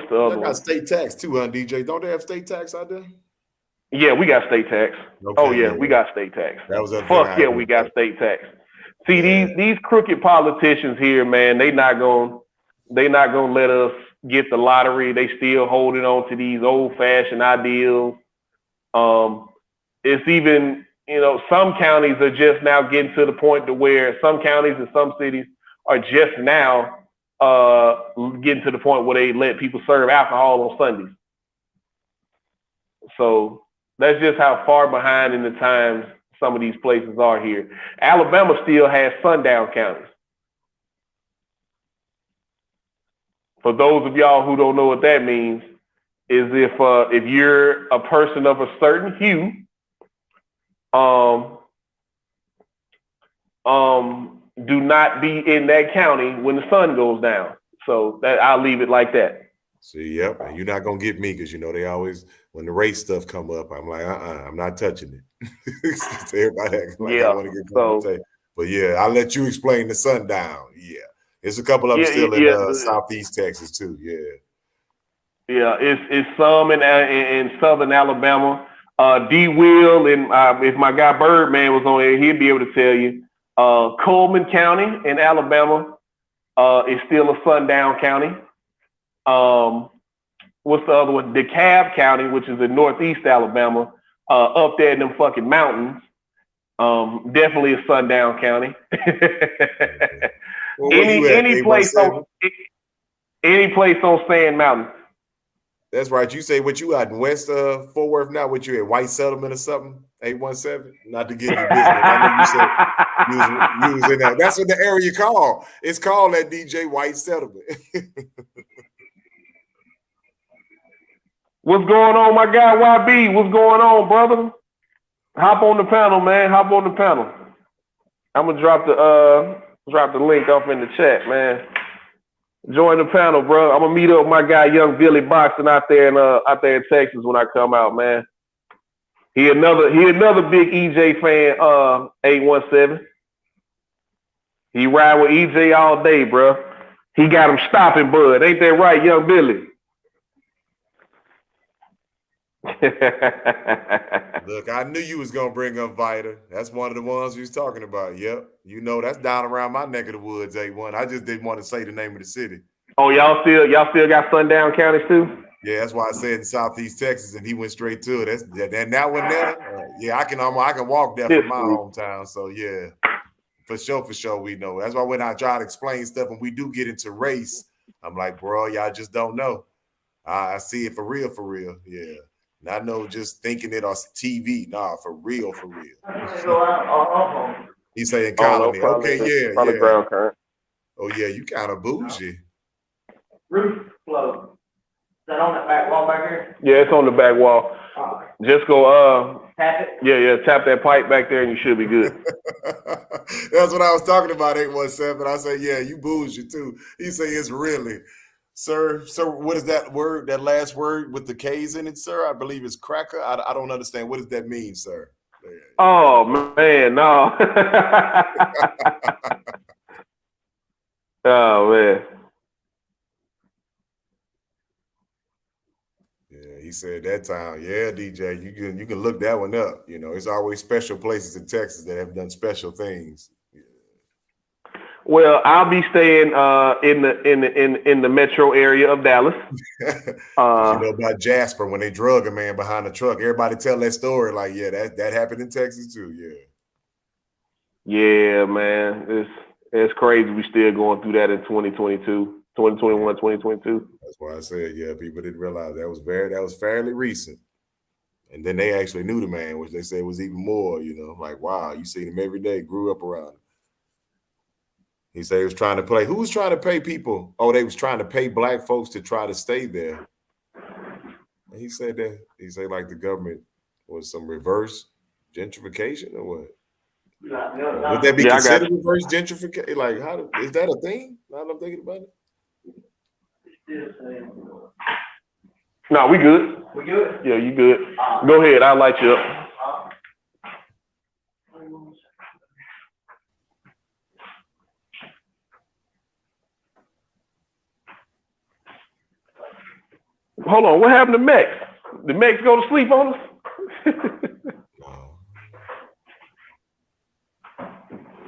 the other one? Got state tax too, huh, DJ? Don't they have state tax out there? Yeah, we got state tax. Okay, oh yeah, we got state tax. That was fuck yeah, we got state tax. See, these crooked politicians here, man, they not gonna let us get the lottery. They still holding on to these old fashioned ideals. It's even, you know, some counties are just now getting to the point to where some counties and some cities are just now getting to the point where they let people serve alcohol on Sundays. So that's just how far behind in the times some of these places are here. Alabama still has sundown counties. For those of y'all who don't know what that means, is if you're a person of a certain hue, do not be in that county when the sun goes down. So that I'll leave it like that. See, yep, and you're not gonna get me because you know they always when the race stuff come up, I'm like, I'm not touching it. Everybody acting like I want to get conversation. But yeah, I'll let you explain the sundown. Yeah, there's a couple of them still in Southeast Texas too. Yeah. Yeah, it's some in Southern Alabama. D. Will and if my guy Birdman was on here, he'd be able to tell you. Coleman County in Alabama is still a sundown county. What's the other one? DeKalb County, which is in Northeast Alabama, up there in them fucking mountains. Definitely a sundown county. Any place on Sand Mountain. That's right. You say what you out in West Fort Worth now? What you at White Settlement or something? 817? Not to give you business. I know you said you was in that. That's what the area called. It's called that DJ White Settlement. What's going on, my guy YB? What's going on, brother? Hop on the panel, man. Hop on the panel. I'm gonna drop the link off in the chat, man. Join the panel, bro. I'm gonna meet up with my guy Young Billy Boxing out there in Texas when I come out, man. He another big EJ fan, 817. He ride with EJ all day, bro. He got him stopping, bud. Ain't that right, Young Billy? Look, I knew you was gonna bring up Vita. That's one of the ones we was talking about. Yep, you know that's down around my neck of the woods. A1. I just didn't want to say the name of the city. Oh, y'all still got sundown counties too? Yeah, that's why I said in Southeast Texas, and he went straight to it. And that one there, yeah, I can walk there from my hometown. So yeah, for sure, we know. That's why when I try to explain stuff and we do get into race, I'm like, bro, y'all just don't know. I see it for real, yeah. Not no just thinking it on TV. Nah, for real. He's saying colony. Okay, yeah. Ground current. Oh yeah, you kind of bougie. Roof flow. Is that on that back wall back here? Yeah, it's on the back wall. Just go tap it. Yeah, tap that pipe back there and you should be good. That's what I was talking about, 817. I say, yeah, you bougie too. He say it's really. Sir, what is that word, that last word with the K's in it, sir? I believe it's cracker. I don't understand. What does that mean, sir? Oh, man, no. Oh, man. Yeah, he said that time. Yeah, DJ, you can look that one up. You know, it's always special places in Texas that have done special things. Well, I'll be staying in the metro area of Dallas. You know about Jasper when they drug a man behind the truck. Everybody tell that story like, yeah, that happened in Texas too. Yeah. Yeah, man, it's crazy. We still going through that in 2022, 2021, 2022. That's why I said, yeah, people didn't realize that was fairly recent. And then they actually knew the man, which they said was even more. You know, like wow, you seen him every day, grew up around him. He said he was trying to play. Who was trying to pay people? Oh, they was trying to pay black folks to try to stay there. And he said that. He said like the government was some reverse gentrification or what? Would that be considered reverse gentrification? Like, how is that a thing? Now that I'm thinking about it. No, we good. We good? Yeah, you good. Go ahead. I'll light you up. Hold on, what happened to Mex? Did Mex go to sleep on us?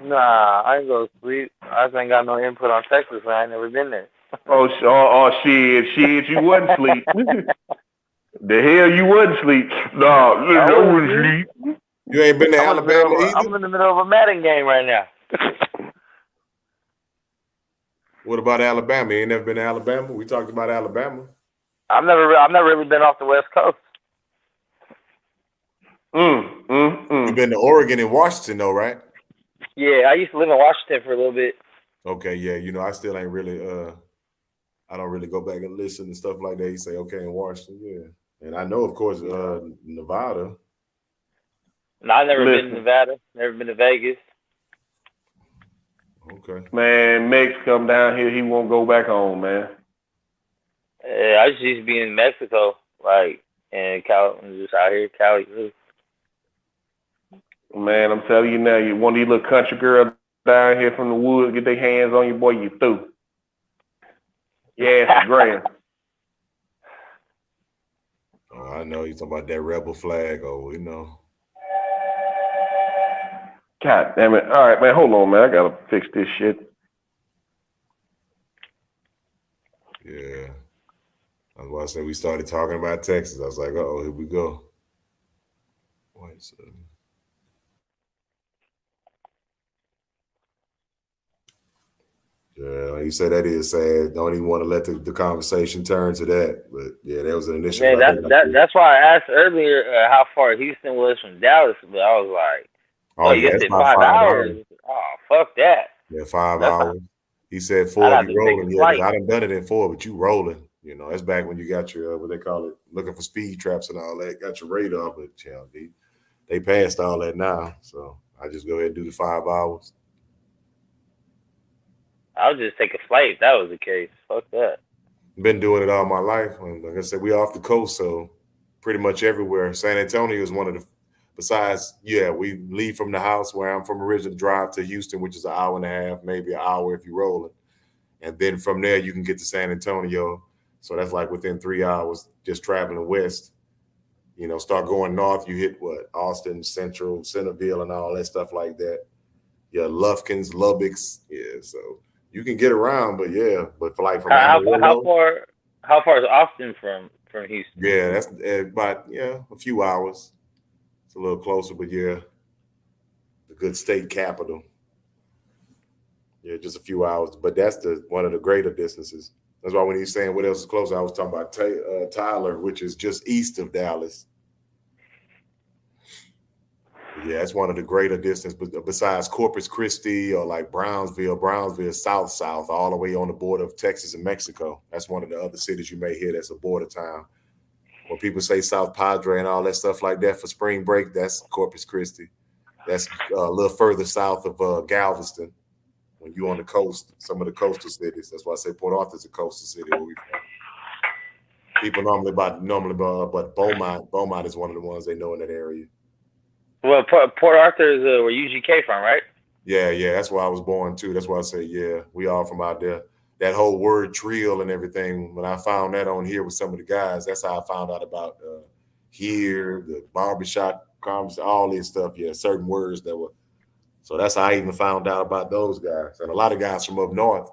Nah, I ain't go to sleep. I just ain't got no input on Texas, man. I ain't never been there. Oh shit, you wasn't sleep. The hell you wasn't sleep. Nah, I wasn't sleep. You ain't been to Alabama either? I'm in the middle of a Madden game right now. What about Alabama? You ain't never been to Alabama? We talked about Alabama. I've never really been off the West Coast. You've been to Oregon and Washington, though, right? Yeah, I used to live in Washington for a little bit. Okay, yeah, you know, I still ain't really, I don't really go back and listen and stuff like that. You say, okay, in Washington, yeah. And I know, of course, Nevada. No, I've never been to Nevada, never been to Vegas. Okay. Man, Mex come down here, he won't go back home, man. Yeah, I just used to be in Mexico, like, and Cali, just out here, Cali. Really. Man, I'm telling you now, you one of these little country girls down here from the woods, get their hands on you, boy, you through. Yeah, it's grand. Oh, I know you're talking about that rebel flag. Oh, you know. God damn it. All right, man, hold on, man. I got to fix this shit. Yeah. That's why I said we started talking about Texas. I was like, uh-oh, here we go. Wait, so. Yeah, You said that is sad. Don't even want to let the conversation turn to that. But yeah, that was an Man, initiative. that's why I asked earlier how far Houston was from Dallas, but I was like, Oh you yeah, it's said about 5 5 hours. hours. Oh, fuck that. Yeah, 5 That's hours. He said I'd 4 if have you to take rolling. a Yeah, because flight. I done it in 4, but you rolling. You know, that's back when you got your what they call it, looking for speed traps and all that. Got your radar, but you know, they passed all that now. So I just go ahead and do the 5 hours. I would just take a flight if that was the case. Fuck that. Been doing it all my life. And like I said, we off the coast, so pretty much everywhere. San Antonio is one of the. Besides, yeah, we leave from the house where I'm from originally, drive to Houston, which is an hour and a half, maybe an hour if you're rolling, and then from there you can get to San Antonio. So that's like within 3 hours, just traveling west. You know, start going north, you hit what? Austin, Central, Centerville, and all that stuff like that. Yeah, Lufkins, Lubbock's. Yeah, so you can get around, but yeah, but for like from Amarillo, How far is Austin from Houston? yeah, that's about a few hours. It's a little closer, but yeah, the good state capital. Yeah, just a few hours, but that's the one of the greater distances. That's why when he's saying what else is close, I was talking about Tyler, which is just east of Dallas. Yeah, it's one of the greater distance, but besides Corpus Christi or like Brownsville, south, all the way on the border of Texas and Mexico. That's one of the other cities you may hear that's a border town. When people say South Padre and all that stuff like that for spring break, that's Corpus Christi. That's a little further south of Galveston. When you're on the coast, some of the coastal cities. That's why I say Port Arthur's a coastal city where we from. People but Beaumont is one of the ones they know in that area. Well, Port Arthur is where UGK from, right? Yeah, that's where I was born too. That's why I say, yeah, we all from out there. That whole word trill and everything, when I found that on here with some of the guys, that's how I found out about here, the barbershop conversation, all this stuff. Yeah, certain words that were. So that's how I even found out about those guys. And a lot of guys from up north,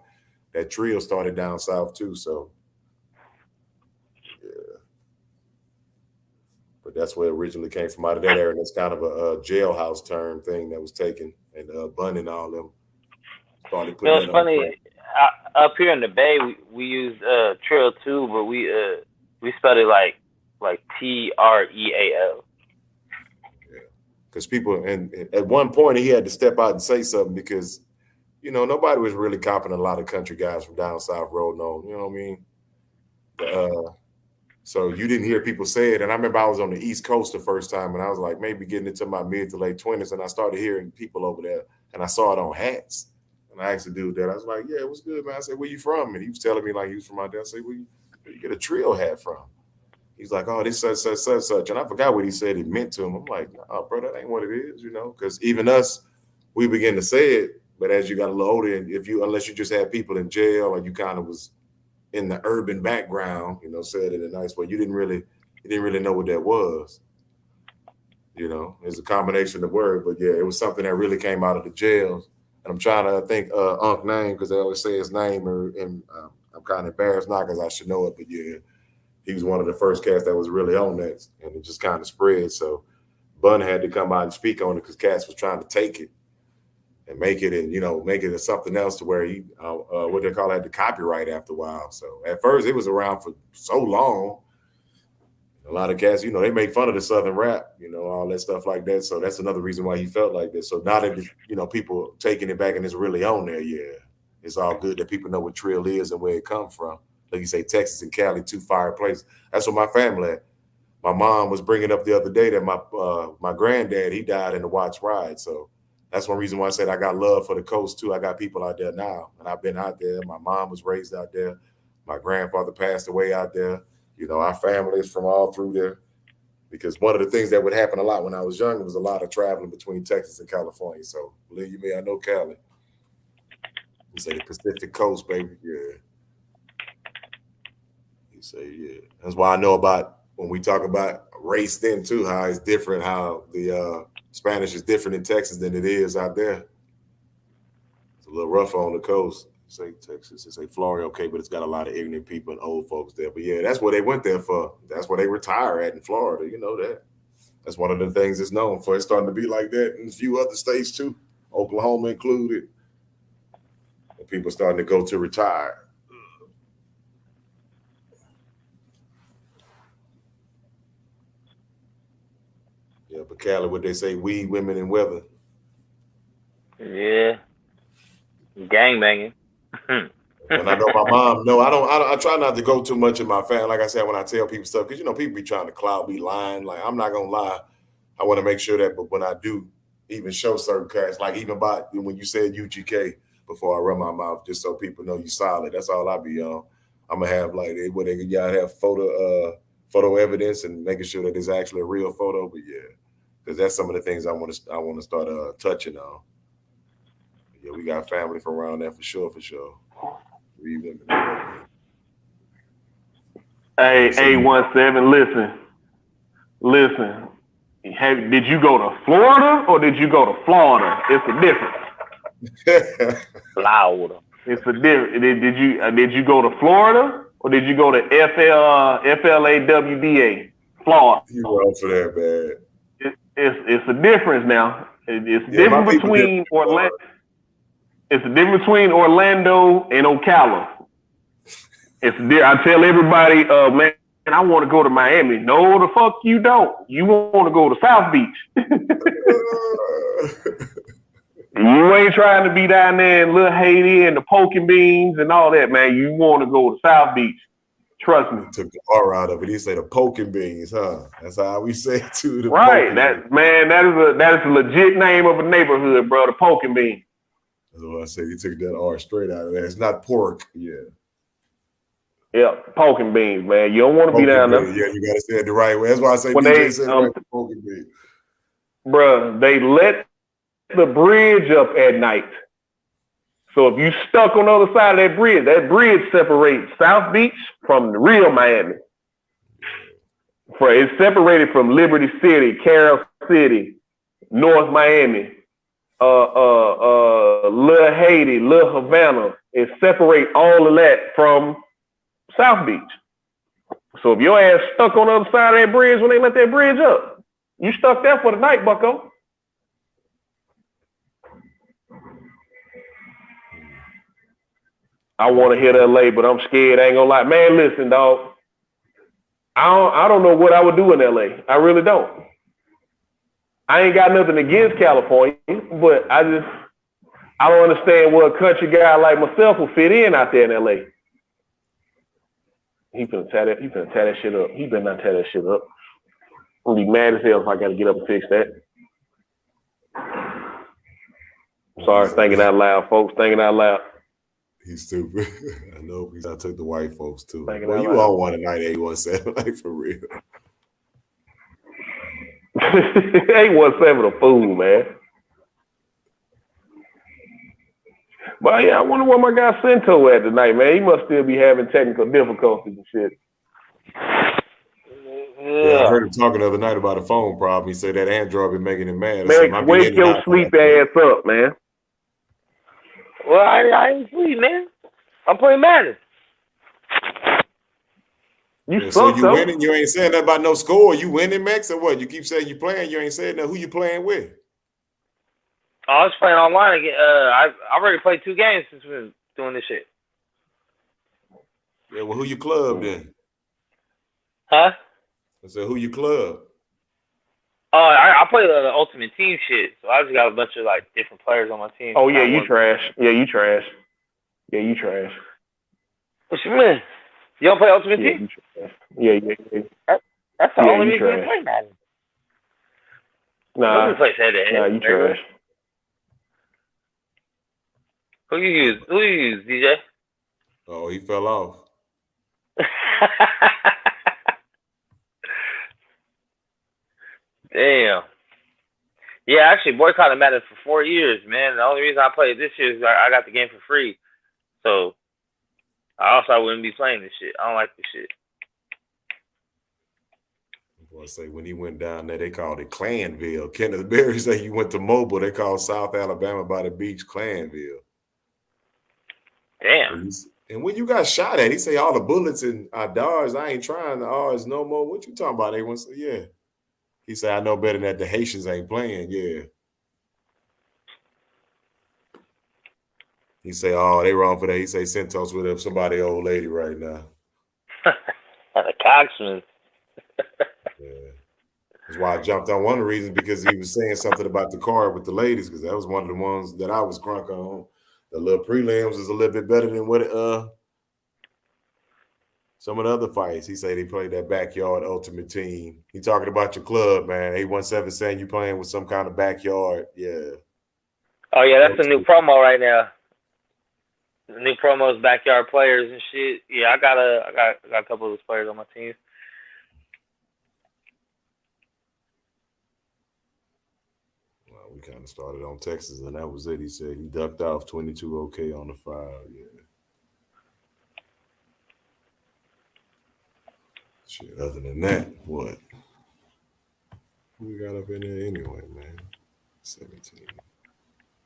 that trill started down south too. So, yeah. But that's where it originally came from, out of that area. And it's kind of a jailhouse term thing that was taken. And Bun and all them started putting it's funny. Up here in the Bay, we use Trail too, but we spelled it like TREAL. Yeah, because people, and at one point he had to step out and say something because, nobody was really copping a lot of country guys from down south rolling on. You know what I mean? So you didn't hear people say it. And I remember I was on the East Coast the first time, and I was like maybe getting into my mid to late 20s, and I started hearing people over there, and I saw it on hats. And I asked the dude that, I was like, yeah, what's good, man? I said, where you from? And he was telling me like he was from out there. I said, where you get a trill hat from? He's like, oh, this such. And I forgot what he said it meant to him. I'm like, oh, bro, that ain't what it is, because even us, we begin to say it. But as you got a little older, and unless you just had people in jail or you kind of was in the urban background, said it in a nice way, you didn't really know what that was. It's a combination of word, but yeah, it was something that really came out of the jails. And I'm trying to think Unc name because they always say his name, and I'm kind of embarrassed now because I should know it, but yeah, he was one of the first cats that was really on that, and it just kind of spread. So Bun had to come out and speak on it because Cass was trying to take it and make it, and make it something else to where he, what they call it, the copyright after a while. So at first it was around for so long. A lot of cats, they make fun of the Southern rap, all that stuff like that. So that's another reason why he felt like this. So now that, people taking it back and it's really on there, yeah, it's all good that people know what trill is and where it comes from. Like you say, Texas and Cali, two fire places. That's what my family had. My mom was bringing up the other day that my granddad, he died in the Watts ride. So that's one reason why I said I got love for the coast too. I got people out there now, and I've been out there. My mom was raised out there. My grandfather passed away out there. Our family is from all through there, because one of the things that would happen a lot when I was young was a lot of traveling between Texas and California. So believe you me, I know Cali. You say the Pacific Coast, baby. Yeah. You say, yeah. That's why I know about when we talk about race then too, how it's different, how the Spanish is different in Texas than it is out there. It's a little rougher on the coast. Say Texas, say Florida, okay, but it's got a lot of ignorant people and old folks there. But yeah, that's what they went there for. That's where they retire at in Florida. You know that. That's one of the things it's known for. It's starting to be like that in a few other states too, Oklahoma included. people starting to go to retire. Yeah, but Cali, what they say, weed, women, and weather. Yeah. Gang banging. When I know my mom, no, I try not to go too much in my family. Like I said, when I tell people stuff, because people be trying to cloud me lying. Like, I'm not gonna lie. I want to make sure that, but when I do even show certain cats, like even about when you said UGK before I run my mouth, just so people know you solid. That's all I be on. I'm gonna have like y'all have photo evidence and making sure that it's actually a real photo. But yeah, because that's some of the things I want to start touching on. Yeah, we got family from around there for sure. Hey, 817, listen. Did you go to Florida or did you go to Florida? It's a difference. Loud. It's a difference. Did you go to Florida or did you go to FLAWDA, Florida? You wrong for that, man. It's a difference now. It's different between Orlando. It's a difference between Orlando and Ocala. I tell everybody, man, I want to go to Miami. No, the fuck you don't. You want to go to South Beach. You ain't trying to be down there in Little Haiti and the poking beans and all that, man. You want to go to South Beach. Trust me. He took the R out of it. He said the poking beans, huh? That's how we say it to the right. That is a legit name of a neighborhood, bro. The poking beans. That's what I said. He took that R straight out of there. It's not pork. Yeah. Yeah, poking beans, man. You don't want to be down there. Yeah, you got to say it the right way. That's why I say DJ said right, poking beans. Bro, they let the bridge up at night. So if you stuck on the other side of that bridge separates South Beach from the real Miami. It's separated from Liberty City, Carroll City, North Miami, Little Haiti, Little Havana. It separates all of that from South Beach. So if your ass stuck on the other side of that bridge when they let that bridge up, you stuck there for the night, bucko. I want to hit LA, but I'm scared. I ain't gonna lie. Man, listen, dog. I don't know what I would do in LA. I really don't. I ain't got nothing against California, but I don't understand what a country guy like myself will fit in out there in LA. He finna tear that shit up. He better not tear that shit up. I'm gonna be mad as hell if I gotta get up and fix that. Sorry, thinking out loud, folks. Thinking out loud. He's stupid. I know, because I took the white folks too. Well, you all want tonight, 817, like for real. 817 a fool, man. But yeah, I wonder where my guy Cento at tonight, man. He must still be having technical difficulties and shit. Yeah, I heard him talking the other night about a phone problem. He said that Android been making him mad. Man, wake your sleep ass up, man. Well, I ain't sleep, man. I'm playing Madden. So you winning? You ain't saying nothing about no score. You winning, Max, or what? You keep saying you playing. You ain't saying that. Who you playing with? Oh, I was playing online again. I already played 2 games since we've been doing this shit. Yeah, well, who you club then? Huh? I said, who you club? Oh, I play the Ultimate Team shit, so I just got a bunch of like different players on my team. Oh yeah, you trash. Yeah, you trash. Yeah, you trash. What you mean? You don't play Ultimate Team? Yeah. That's the only reason I play Madden. Nah, you trash. Who you use, DJ? Oh, he fell off. Damn. Yeah, I actually boycotted Madden for 4 years, man. The only reason I played this year is I got the game for free. So I wouldn't be playing this shit. I don't like this shit. I say when he went down there, they called it Clanville. Kenneth Berry said he went to Mobile. They called South Alabama by the beach Clanville. Damn. And when you got shot at, he say all the bullets and dodged. I ain't trying the R's no more. What you talking about? They want to say, yeah. He said, I know better than that the Haitians ain't playing. Yeah. He say, "Oh, they wrong for that." He say, "Centos with somebody old lady right now." The Coxman. Yeah. That's why I jumped on. One of the reasons because he was saying something about the card with the ladies, because that was one of the ones that I was crunk on. The little prelims is a little bit better than what some of the other fights. He said he played that backyard ultimate team. He talking about your club, man. 817 saying you playing with some kind of backyard. Yeah. Oh yeah, that's a new promo right now. The new promos, backyard players and shit. Yeah, I got a couple of those players on my team. Well, we kind of started on Texas, and that was it. He said he ducked off 22 OK on the 5. Yeah. Shit, other than that, what? Who we got up in there anyway, man? 17.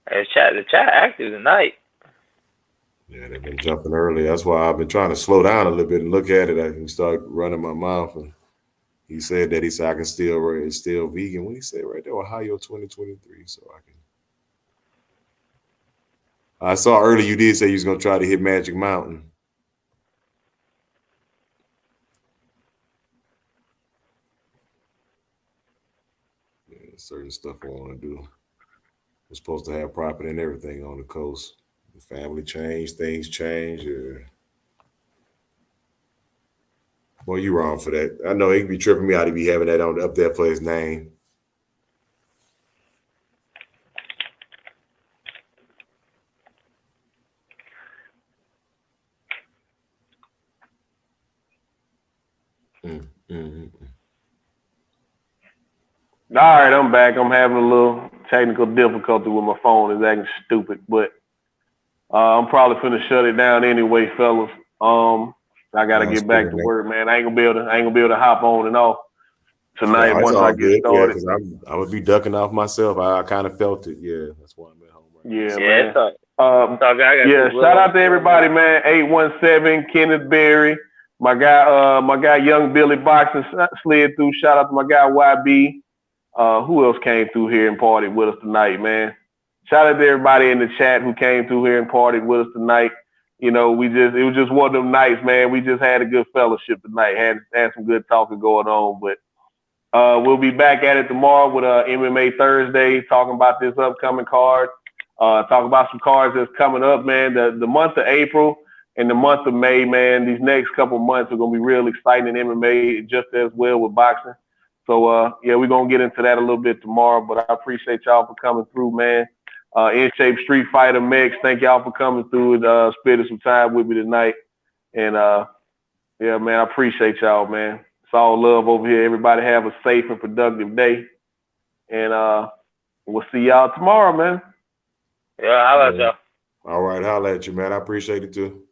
Hey, the chat active tonight. Yeah, they've been jumping early. That's why I've been trying to slow down a little bit and look at it. I can start running my mouth. And he said I can it's still vegan. What he said right there, Ohio 2023. So I saw earlier you did say you was gonna try to hit Magic Mountain. Yeah, certain stuff I want to do. We're supposed to have property and everything on the coast. The family changed, things change. Well, you wrong for that. I know he can be tripping me out to be having that on up there for his name. All right, I'm back. I'm having a little technical difficulty with my phone. It's acting stupid, but I'm probably finna shut it down anyway, fellas. I gotta get back to work, man. I ain't gonna be able to hop on and off tonight once I get started. Yeah, I would be ducking off myself. I kind of felt it. Yeah, that's why I'm at home right now. Man. Shout out to everybody, man. 817, Kenneth Berry, my guy Young Billy Boxing slid through. Shout out to my guy YB. Who else came through here and partied with us tonight, man? Shout out to everybody in the chat who came through here and partied with us tonight. You know, it was just one of them nights, man. We just had a good fellowship tonight. Had some good talking going on, but we'll be back at it tomorrow with MMA Thursday, talking about this upcoming card. Talk about some cards that's coming up, man. The month of April and the month of May, man. These next couple months are gonna be real exciting in MMA, just as well with boxing. So, we're going to get into that a little bit tomorrow, but I appreciate y'all for coming through, man. In Shape Street Fighter Mix, thank y'all for coming through and spending some time with me tonight. And, man, I appreciate y'all, man. It's all love over here. Everybody have a safe and productive day. And we'll see y'all tomorrow, man. Yeah, holla at y'all. All right, holla at you, man. I appreciate it, too.